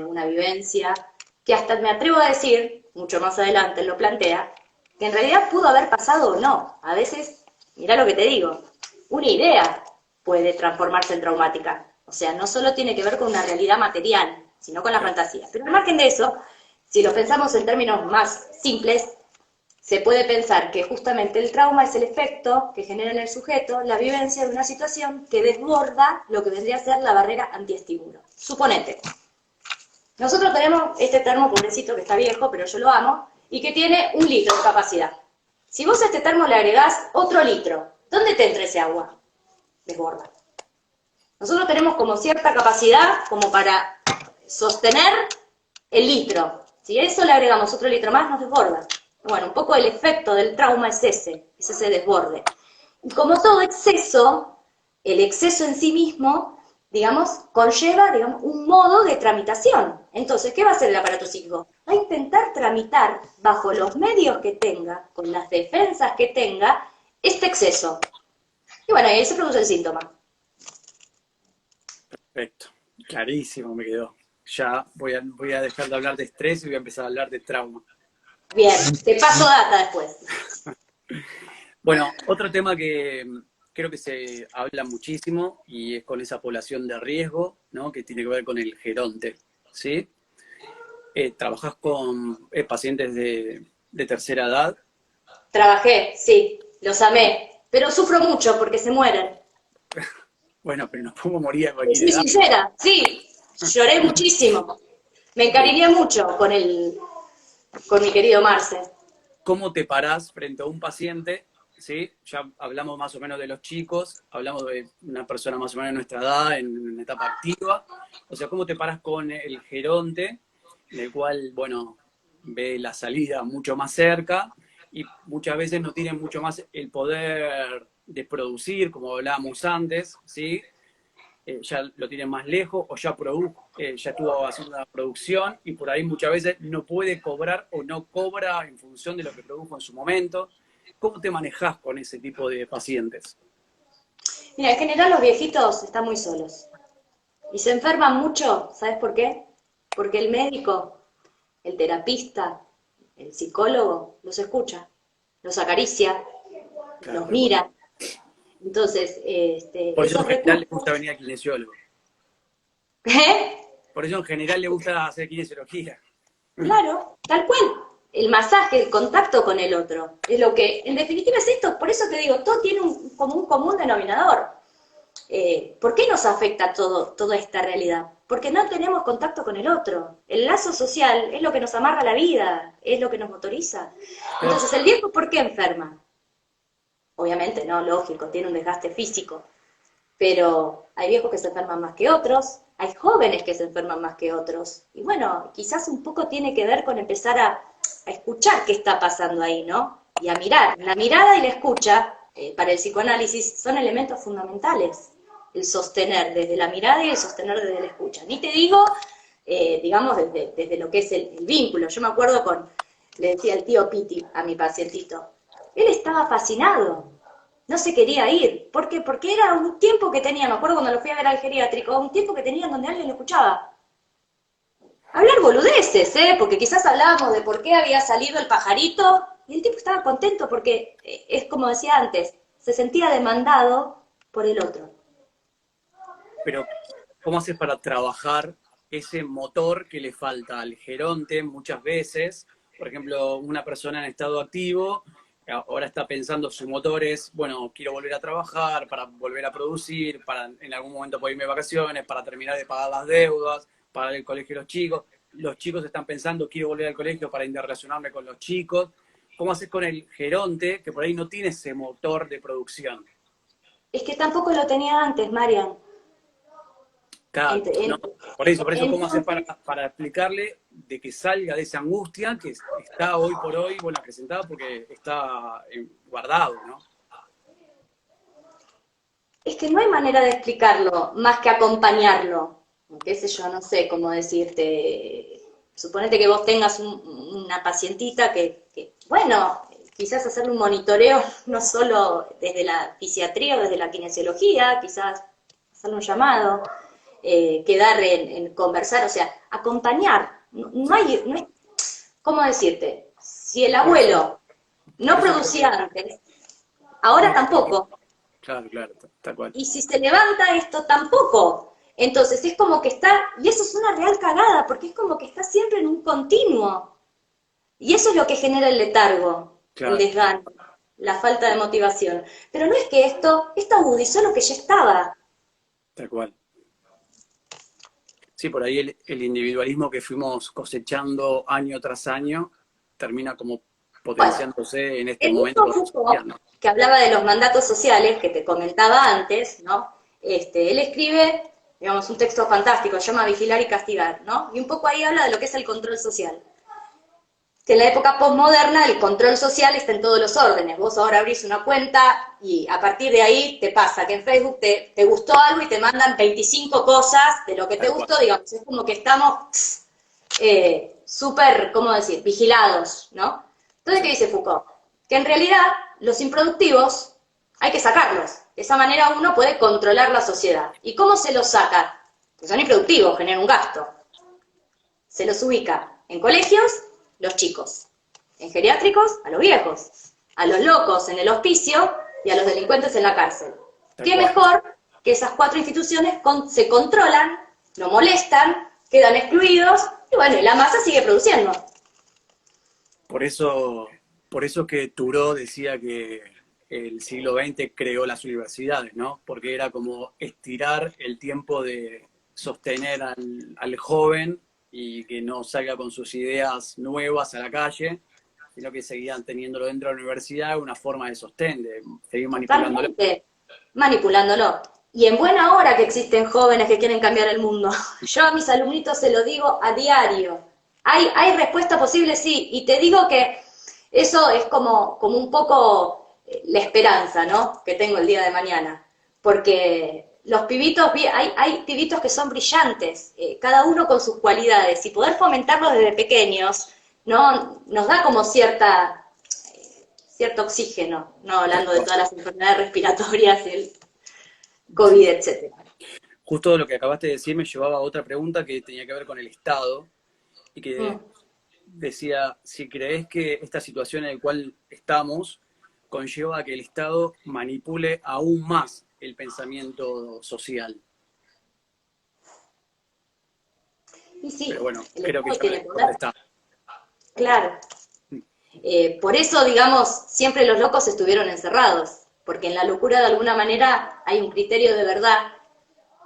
una vivencia, que hasta me atrevo a decir, mucho más adelante lo plantea, que en realidad pudo haber pasado o no. A veces, mirá lo que te digo, una idea puede transformarse en traumática. O sea, no solo tiene que ver con una realidad material, sino con la fantasía. Pero al margen de eso, si lo pensamos en términos más simples, se puede pensar que justamente el trauma es el efecto que genera en el sujeto la vivencia de una situación que desborda lo que vendría a ser la barrera antiestímulo. Suponete, nosotros tenemos este termo pobrecito que está viejo, pero yo lo amo, y que tiene 1 litro de capacidad. Si vos a este termo le agregás otro litro, ¿dónde te entra ese agua? Desborda. Nosotros tenemos como cierta capacidad como para sostener el litro. Si a eso le agregamos otro litro más, nos desborda. Bueno, un poco el efecto del trauma es ese desborde. Y como todo exceso, el exceso en sí mismo, digamos, conlleva, digamos, un modo de tramitación. Entonces, ¿qué va a hacer el aparato psíquico? Va a intentar tramitar bajo los medios que tenga, con las defensas que tenga, este exceso. Y bueno, ahí se produce el síntoma. Perfecto, clarísimo me quedó. Ya voy a dejar de hablar de estrés y voy a empezar a hablar de trauma. Bien, te paso data después. Bueno, otro tema que creo que se habla muchísimo y es con esa población de riesgo, ¿no? Que tiene que ver con el geronte, ¿sí? ¿Trabajás con pacientes de tercera edad? Trabajé, sí, los amé, pero sufro mucho porque se mueren. Bueno, pero nos podemos morir a cualquier Soy edad. sincera, sí, lloré muchísimo. Me encariñé mucho con mi querido Marce. ¿Cómo te parás frente a un paciente? ¿Sí? Ya hablamos más o menos de los chicos, hablamos de una persona más o menos de nuestra edad, en una etapa activa. O sea, ¿cómo te parás con el geronte, en el cual, bueno, ve la salida mucho más cerca y muchas veces no tiene mucho más el poder de producir, como hablábamos antes, ¿sí? Ya lo tiene más lejos o ya ya estuvo haciendo una producción y por ahí muchas veces no puede cobrar o no cobra en función de lo que produjo en su momento? ¿Cómo te manejás con ese tipo de pacientes? Mira, en general los viejitos están muy solos. Y se enferman mucho, ¿sabes por qué? Porque el médico, el terapista, el psicólogo los escucha, los acaricia, Claro, los tal cual. mira. Entonces, Por eso en esos general le recursos, gusta venir al kinesiólogo. ¿eh? Por eso en general le gusta hacer kinesiología. Claro, tal cual. El masaje, el contacto con el otro, es lo que, en definitiva es esto, por eso te digo, todo tiene como un común denominador. ¿Por qué nos afecta toda esta realidad? Porque no tenemos contacto con el otro. El lazo social es lo que nos amarra a la vida, es lo que nos motoriza. Claro, Entonces, ¿el viejo por qué enferma? Obviamente, no, lógico, tiene un desgaste físico, pero hay viejos que se enferman más que otros, hay jóvenes que se enferman más que otros. Y bueno, quizás un poco tiene que ver con empezar a escuchar qué está pasando ahí, ¿no? Y a mirar. La mirada y la escucha, para el psicoanálisis, son elementos fundamentales. El sostener desde la mirada y el sostener desde la escucha. Ni te digo, digamos, desde lo que es el vínculo. Yo me acuerdo le decía el tío Piti a mi pacientito, él estaba fascinado, no se quería ir. ¿Por qué? Porque era un tiempo que tenía, me acuerdo cuando lo fui a ver al geriátrico, un tiempo que tenía en donde alguien lo escuchaba. Hablar boludeces, ¿eh? Porque quizás hablábamos de por qué había salido el pajarito, y el tipo estaba contento porque, es como decía antes, se sentía demandado por el otro. pero ¿cómo haces para trabajar ese motor que le falta al geronte muchas veces? Por ejemplo, una persona en estado activo ahora está pensando su motor es, bueno, quiero volver a trabajar, para volver a producir, para en algún momento poder irme de vacaciones, para terminar de pagar las deudas, para el colegio de los chicos. Los chicos están pensando, quiero volver al colegio para interrelacionarme con los chicos. ¿Cómo haces con el geronte que por ahí no tiene ese motor de producción? Es que tampoco lo tenía antes, Marian. Claro, Ent- no, ent- por eso, ¿cómo haces entonces, para explicarle de que salga de esa angustia que está hoy por hoy, bueno, presentada porque está guardado, ¿no? es que no hay manera de explicarlo más que acompañarlo. Qué sé yo, no sé cómo decirte. Suponete que vos tengas una pacientita bueno, quizás hacerle un monitoreo no solo desde la fisiatría o desde la kinesiología, quizás hacerle un llamado, quedar en conversar, o sea, acompañar. No, Sí. no hay, ¿cómo decirte? Si el Por eso, abuelo no por eso producía creo que, antes, ahora no, creo que, tampoco. claro, claro, tal cual. Y si se levanta esto tampoco. Entonces es como que está, y eso es una real cagada, porque es como que está siempre en un continuo. Y eso es lo que genera el letargo, el Claro, desgano, la falta de motivación. Pero no es que esto agudizó lo que ya estaba. tal cual. Sí, por ahí el individualismo que fuimos cosechando año tras año termina como Bueno, potenciándose en este el mismo momento Foucault, social, ¿no? que hablaba de los mandatos sociales, que te comentaba antes, ¿no? Él escribe, digamos, un texto fantástico, se llama Vigilar y Castigar, ¿no? Y un poco ahí habla de lo que es el control social. Que en la época postmoderna el control social está en todos los órdenes. Vos ahora abrís una cuenta y a partir de ahí te pasa que en Facebook te gustó algo y te mandan 25 cosas de lo que te Tal cual. gustó, digamos, es como que estamos súper, ¿cómo decir?, vigilados, ¿no? Entonces, ¿qué Sí, dice Foucault? Que en realidad los improductivos hay que sacarlos. De esa manera uno puede controlar la sociedad. ¿Y cómo se los saca? Pues son improductivos, generan un gasto. Se los ubica en colegios, los chicos, en geriátricos, a los viejos, a los locos en el hospicio y a los delincuentes en la cárcel. tal ¿Qué cual. mejor que esas cuatro instituciones se controlan, no molestan, quedan excluidos y bueno, y la masa sigue produciendo? Por eso, por eso que Thoreau decía que el siglo XX creó las universidades, ¿no? Porque era como estirar el tiempo de sostener al joven y que no salga con sus ideas nuevas a la calle, sino que seguían teniéndolo dentro de la universidad, una forma de sostén, de seguir manipulándolo. Totalmente manipulándolo. Y en buena hora que existen jóvenes que quieren cambiar el mundo. Yo a mis alumnitos se lo digo a diario. ¿Hay respuesta posible? Sí. Y te digo que eso es como un poco la esperanza, ¿no? Que tengo el día de mañana. Porque los pibitos, hay pibitos que son brillantes, cada uno con sus cualidades. Y poder fomentarlos desde pequeños, ¿no? Nos da como cierto oxígeno, no Tal hablando de cual. todas las enfermedades respiratorias, el COVID, etcétera. justo lo que acabaste de decir me llevaba a otra pregunta que tenía que ver con el Estado y Mm. que decía, si crees que esta situación en la cual estamos conlleva a que el Estado manipule aún más el pensamiento social. Y Pero sí, bueno, el creo que Estado ya me tiene poder. contestaste. Claro. Por eso, digamos, siempre los locos estuvieron encerrados, porque en la locura de alguna manera hay un criterio de verdad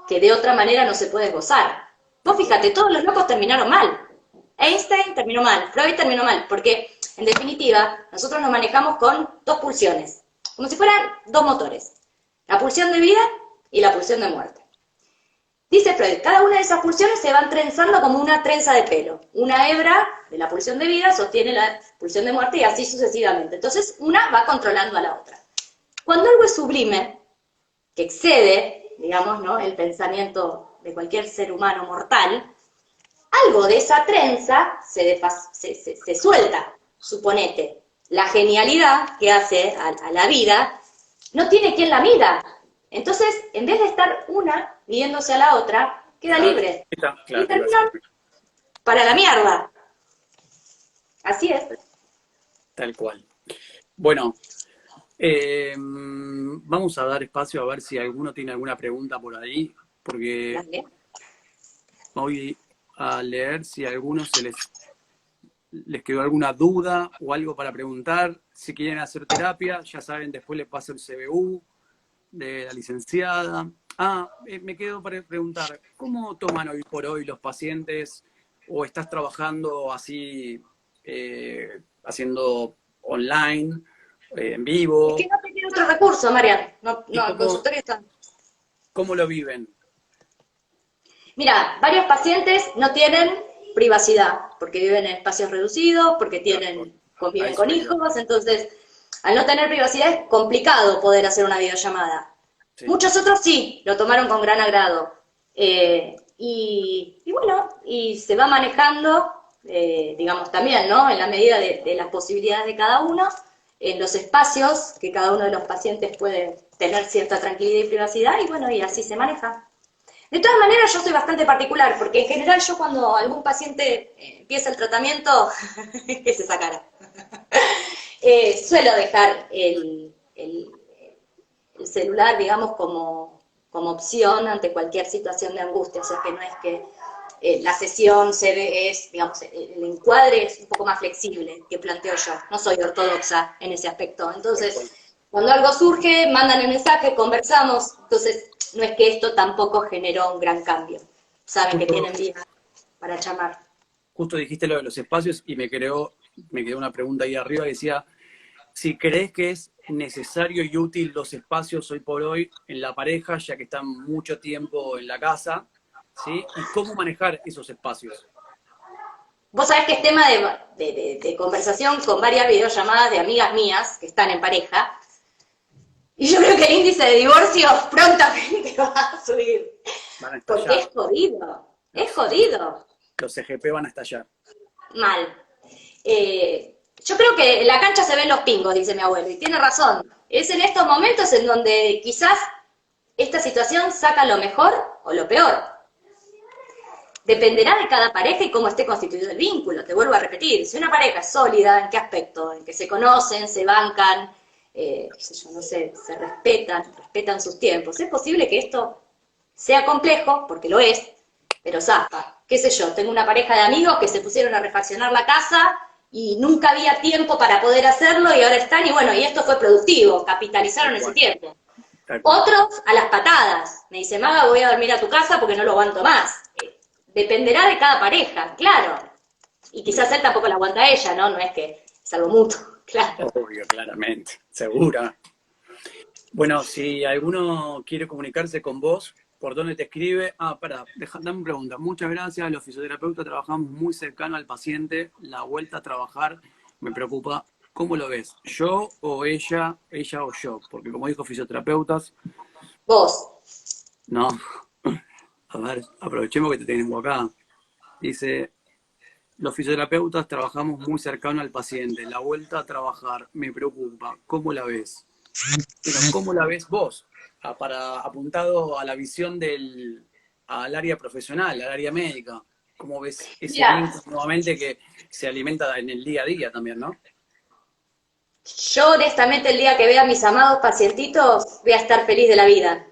que de otra manera no se puede gozar. Vos Tal cual. fíjate, todos los locos terminaron mal. Einstein terminó mal, Freud terminó mal, porque en definitiva nosotros nos manejamos con dos pulsiones, como si fueran dos motores, la pulsión de vida y la pulsión de muerte. Dice Freud, cada una de esas pulsiones se van trenzando como una trenza de pelo. Una hebra de la pulsión de vida sostiene la pulsión de muerte y así sucesivamente. Entonces una va controlando a la otra. Cuando algo es sublime, que excede, digamos, ¿no?, el pensamiento de cualquier ser humano mortal, algo de esa trenza se suelta, suponete. La genialidad que hace a la vida no tiene quien la mida. Entonces, en vez de estar una midiéndose a la otra, queda Claro, libre. Y claro, te iba a terminan decir, para la mierda. Así es. tal cual. Bueno, vamos a dar espacio a ver si alguno tiene alguna pregunta por ahí, porque Dale. voy a leer si a algunos les quedó alguna duda o algo para preguntar. Si quieren hacer terapia, ya saben, después les paso el CBU de la licenciada. Me quedo para preguntar, ¿cómo toman hoy por hoy los pacientes o estás trabajando así, haciendo online, en Es vivo? que no tiene otro recurso, Marian. No, ¿Y no, el consultorio está. cómo lo viven? Mira, varios pacientes no tienen privacidad porque viven en espacios reducidos, porque Claro, a conviven eso con iba. hijos, entonces al no tener privacidad es complicado poder hacer una videollamada. Sí, Muchos otros sí, lo tomaron con gran agrado. Y bueno, y se va manejando, digamos también, ¿no?, en la medida de las posibilidades de cada uno, en los espacios que cada uno de los pacientes puede tener cierta tranquilidad y privacidad, y bueno, y así se maneja. De todas maneras, yo soy bastante particular, porque en general yo cuando algún paciente empieza el tratamiento, ¿qué es esa cara? Suelo dejar el celular, digamos, como opción ante cualquier situación de angustia, o sea que no es que la sesión se ve, digamos, el encuadre es un poco más flexible que planteo yo, no soy ortodoxa en ese aspecto, tal entonces cual. cuando algo surge, mandan el mensaje, conversamos, entonces no es que esto tampoco generó un gran cambio, saben que Justo, tienen vida para llamar. justo dijiste lo de los espacios y me quedó una pregunta ahí arriba que decía, si crees que es necesario y útil los espacios hoy por hoy en la pareja, ya que están mucho tiempo en la casa, ¿sí? Y cómo manejar esos espacios. Vos sabés que es tema de conversación con varias videollamadas de amigas mías que están en pareja, y yo creo que el índice de divorcio prontamente va a subir, Van a porque estallar. es Los, jodido, los CGP van a estallar. mal. Yo creo que en la cancha se ven los pingos, dice mi abuelo, y tiene razón. Es en estos momentos en donde quizás esta situación saca lo mejor o lo peor. Tal cual. Dependerá de cada pareja y cómo esté constituido el vínculo. Te vuelvo a repetir, si una pareja es sólida, ¿en qué aspecto? En que se conocen, se bancan, qué sé yo, no sé, se respetan sus tiempos. Es posible que esto sea complejo, porque lo es, pero zafa. Qué sé yo, tengo una pareja de amigos que se pusieron a refaccionar la casa y nunca había tiempo para poder hacerlo y ahora están, y bueno, y esto fue productivo, Tal capitalizaron ese cual. tiempo. Tal cual. Otros a las patadas. Me dice, Maga, voy a dormir a tu casa porque no lo aguanto más. Dependerá de cada pareja, claro. Y quizás Bien. él tampoco la aguanta a ella, ¿no? No es que es algo mutuo, claro. Obvio, claramente. Segura. Bueno, si alguno quiere comunicarse con vos, ¿por dónde te escribe? Dame una pregunta. Muchas gracias. Los fisioterapeutas trabajamos muy cercano al paciente. La vuelta a trabajar me preocupa. ¿Cómo lo ves? ¿Yo o ella o yo? Porque como dijo fisioterapeutas, Vos. no. A ver, aprovechemos que te tengo acá. Dice, los fisioterapeutas trabajamos muy cercano al paciente. La vuelta a trabajar me preocupa. ¿Cómo la ves? Bueno, ¿cómo la ves vos? Para apuntado a la visión al área profesional, al área médica. ¿Cómo ves ese Mira, vínculo nuevamente que se alimenta en el día a día también, ¿no? yo honestamente el día que vea a mis amados pacientitos voy a estar feliz de la vida,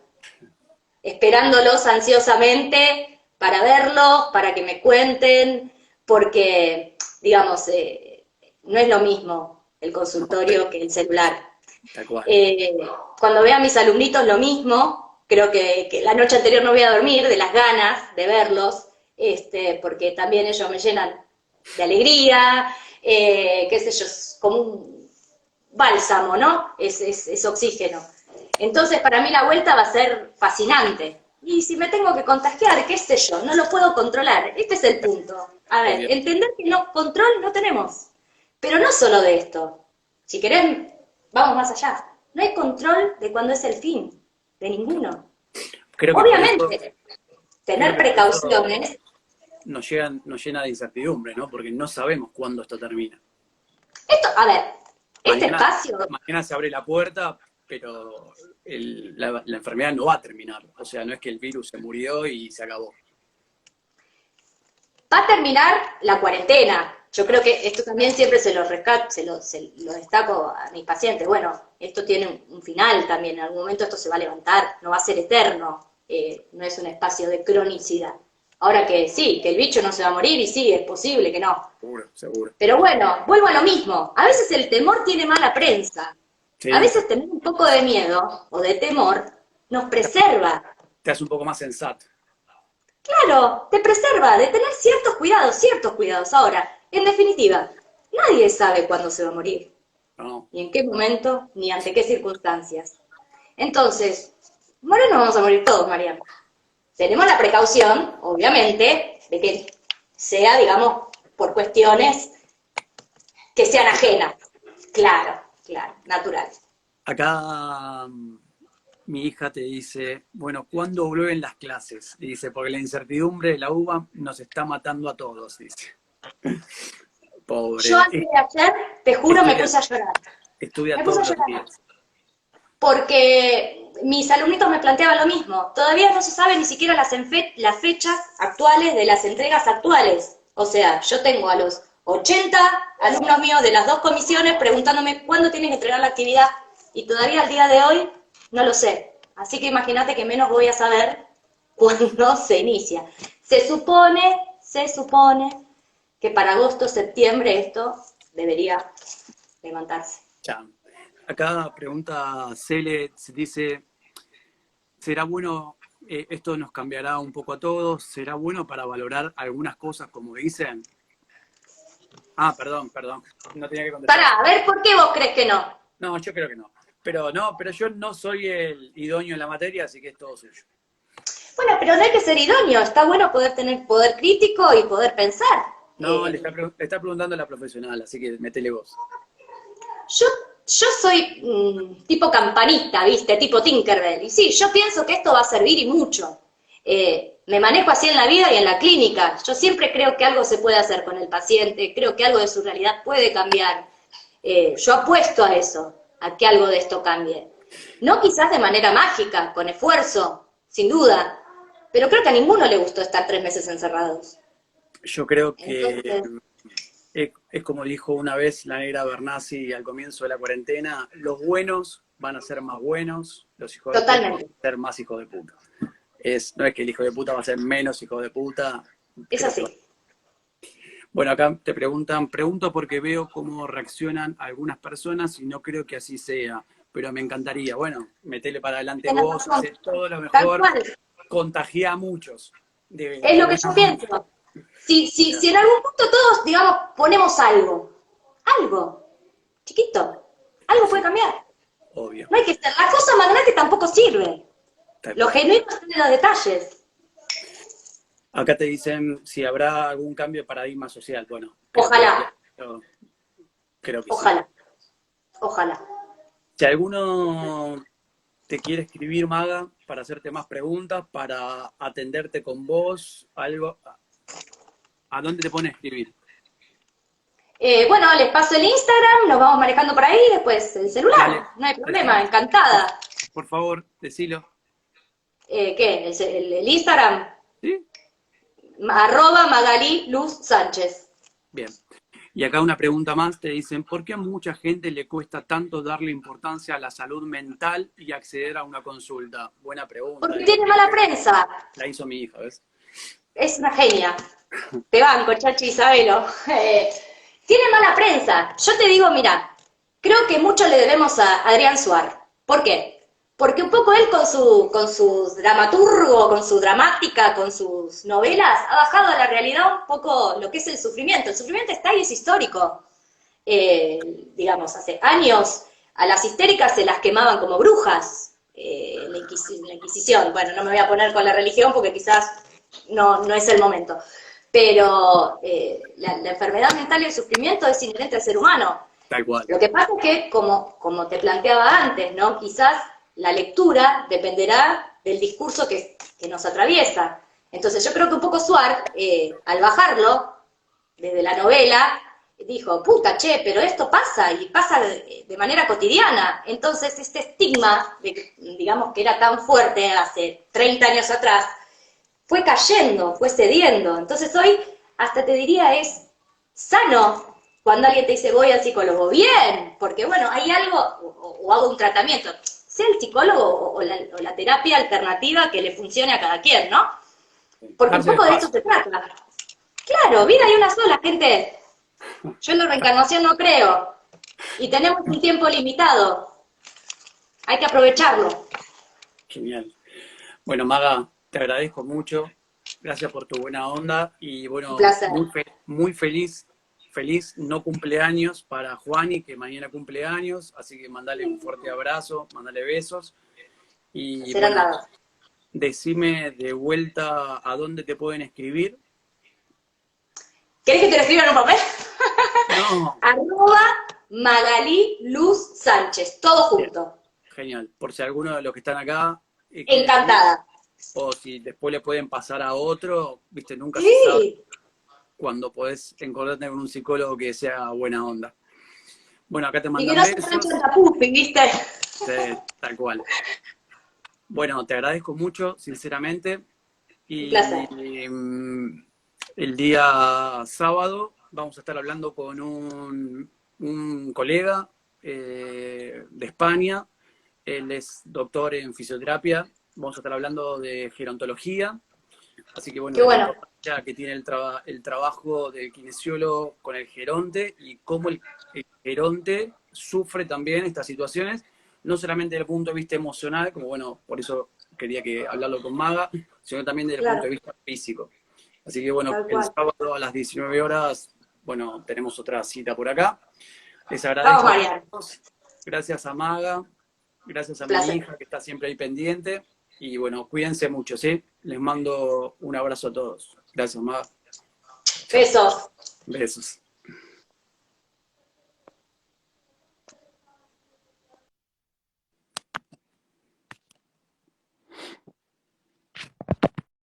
esperándolos ansiosamente para verlos, para que me cuenten, porque, digamos, no es lo mismo el consultorio que el celular. Tal cual. Eh, Cuando vea a mis alumnitos lo mismo, creo que la noche anterior no voy a dormir de las ganas de verlos, porque también ellos me llenan de alegría, qué sé yo, es como un bálsamo, ¿no? Es oxígeno. Entonces, para mí la vuelta va a ser fascinante. Y si me tengo que contagiar, qué sé yo, no lo puedo controlar. Este es el punto. A ver, Obvio. entender que no, control no tenemos. Pero no solo de esto. Si querés, vamos más allá. No hay control de cuándo es el fin, de ninguno. Creo que por eso, Obviamente, creo tener que por eso precauciones. nos llena de incertidumbre, ¿no? Porque no sabemos cuándo esto termina. Esto, a ver, este Mañana, espacio mañana se abre la puerta, pero la enfermedad no va a terminar. O sea, no es que el virus se murió y se acabó. va a terminar la cuarentena. Yo creo que esto también siempre se lo rescato, se lo destaco a mis pacientes. Bueno, esto tiene un final también, en algún momento esto se va a levantar, no va a ser eterno, no es un espacio de cronicidad. Ahora que sí, que el bicho no se va a morir y sí, es posible que no. Seguro, seguro. Pero bueno, vuelvo a lo mismo. A veces el temor tiene mala prensa. A Sí, veces tener un poco de miedo o de temor nos preserva. te hace un poco más sensato. Claro, te preserva de tener ciertos cuidados, ciertos cuidados. Ahora, en definitiva, nadie sabe cuándo se va a morir, ¿No? ni en qué momento, ni ante qué circunstancias. Entonces, morir nos vamos a morir todos, Mariana. Tenemos la precaución, obviamente, de que sea, digamos, por cuestiones que sean ajenas. Claro, claro, naturales. Acá mi hija te dice, bueno, ¿cuándo vuelven las clases? Dice, porque la incertidumbre de la UBA nos está matando a todos, dice. Yo Pobre. antes de ayer, te juro, me Estudia, puse a llorar. estudia Me puse a todos los llorar. días. Porque mis alumnitos me planteaban lo mismo. Todavía no se sabe ni siquiera las fechas actuales de las entregas actuales. O sea, yo tengo a los 80 alumnos míos de las dos comisiones preguntándome cuándo tienen que entregar la actividad y todavía al día de hoy no lo sé. Así que imagínate que menos voy a saber cuándo se inicia. Se supone que para agosto, septiembre esto debería levantarse. Ya. Acá pregunta Cele, dice, ¿será bueno, esto nos cambiará un poco a todos? ¿Será bueno para valorar algunas cosas como dicen? Ah, perdón, no tenía que contestar. Pará, a ver, ¿por qué vos crees que no? No, yo creo que no. Pero yo no soy el idóneo en la materia, así que es todo suyo. Bueno, pero no hay que ser idóneo, está bueno poder tener poder crítico y poder pensar. No, le está preguntando a la profesional, así que métele vos. Yo, yo soy tipo campanista, ¿viste? Tipo Tinkerbell. Y sí, yo pienso que esto va a servir y mucho. Me manejo así en la vida y en la clínica. Yo siempre creo que algo se puede hacer con el paciente, creo que algo de su realidad puede cambiar. Yo apuesto a eso, a que algo de esto cambie. No quizás de manera mágica, con esfuerzo, sin duda, pero creo que a ninguno le gustó estar 3 meses encerrados. Yo creo que Entonces, es como dijo una vez la negra Bernasi al comienzo de la cuarentena, los buenos van a ser más buenos, los hijos de puta van totalmente, a ser más hijos de puta. No es que el hijo de puta va a ser menos hijo de puta, es creo que va. así. Bueno, acá te pregunto porque veo cómo reaccionan algunas personas y no creo que así sea, pero me encantaría. Bueno, metele para adelante Tenés vos, razón, haces todo lo tal mejor, cual. contagiá a muchos Es de lo que buena yo manera. pienso. Si en algún punto todos, digamos, ponemos algo, chiquito, algo puede Sí, cambiar. obvio, No hay que ser, la cosa más grande tampoco sirve. tal Lo cual. genuino está en los detalles. Acá te dicen si habrá algún cambio de paradigma social. Bueno, Ojalá, creo que sí. ojalá, ojalá. Si alguno te quiere escribir, Maga, para hacerte más preguntas, para atenderte con vos, algo, ¿a dónde te pone a escribir? Bueno, les paso el Instagram, nos vamos manejando por ahí, después el Dale, celular, no hay problema, decime, por, encantada. por favor, decilo. ¿Qué? ¿El Instagram? ¿Sí? Arroba Magalí Luz Sánchez. Bien. Y acá una pregunta más, te dicen, ¿por qué a mucha gente le cuesta tanto darle importancia a la salud mental y acceder a una consulta? Buena pregunta, Porque tiene mala prensa. la hizo mi hija, ¿ves? Es una genia. Te banco, Chachi Isabelo. Tiene mala prensa. Yo te digo, mira, creo que mucho le debemos a Adrián Suar. ¿Por qué? Porque un poco él con su dramaturgo, con su dramática, con sus novelas, ha bajado a la realidad un poco lo que es el sufrimiento. El sufrimiento está ahí, es histórico. Digamos, hace años a las histéricas se las quemaban como brujas, la Inquisición. Bueno, no me voy a poner con la religión porque quizás no es el momento. Pero la enfermedad mental y el sufrimiento es inherente al ser humano. Tal cual. Lo que pasa es que, como te planteaba antes, ¿no? Quizás la lectura dependerá del discurso que nos atraviesa. Entonces yo creo que un poco Suar, al bajarlo desde la novela, dijo, puta, che, pero esto pasa, y pasa de manera cotidiana. Entonces este estigma, digamos que era tan fuerte hace 30 años atrás, fue cayendo, fue cediendo. Entonces hoy, hasta te diría, es sano cuando alguien te dice voy al psicólogo. Bien, porque bueno, hay algo, o hago un tratamiento, sea el psicólogo o la terapia alternativa que le funcione a cada quien, ¿no? Porque un poco de eso se trata. Claro, vida hay una sola, gente. Yo en la reencarnación no creo. Y tenemos un tiempo limitado. Hay que aprovecharlo. Genial. Bueno, Maga, te agradezco mucho. Gracias por tu buena onda. Y bueno, Un placer. muy feliz no cumpleaños para Juani, que mañana cumple años. Así que mandale un fuerte abrazo, mandale besos. Y Serán bueno, dados. decime de vuelta a dónde te pueden escribir. ¿Querés que te lo escriba en un papel? No. Arroba Magalí Luz Sánchez, todo junto. Genial. Por si alguno de los que están acá... Encantada. O si después le pueden pasar a otro, viste, nunca se Sí. sabe cuando podés encontrarte con un psicólogo que sea buena onda. Bueno, acá te Y que mandan no se besos. manchen la pupi, ¿viste? Sí, tal cual. Bueno, te agradezco mucho, sinceramente. Un Y placer. el día sábado vamos a estar hablando con un colega de España. Él es doctor en fisioterapia. Vamos a estar hablando de gerontología. Así que bueno, Qué de la bueno. importancia que tiene el trabajo del kinesiólogo con el geronte y cómo el geronte sufre también estas situaciones, no solamente desde el punto de vista emocional, como bueno, por eso quería hablarlo con Maga, sino también desde el punto Claro, de vista físico. Así que bueno, tal el cual. sábado a las 19 horas, bueno, tenemos otra cita por acá. Les Vamos, agradezco a Mariano. todos. Gracias a Maga, gracias a Un mi placer. hija que está siempre ahí pendiente. Y bueno, cuídense mucho, ¿sí? Les mando un abrazo a todos. Gracias, Maga. Chao. Besos. Besos.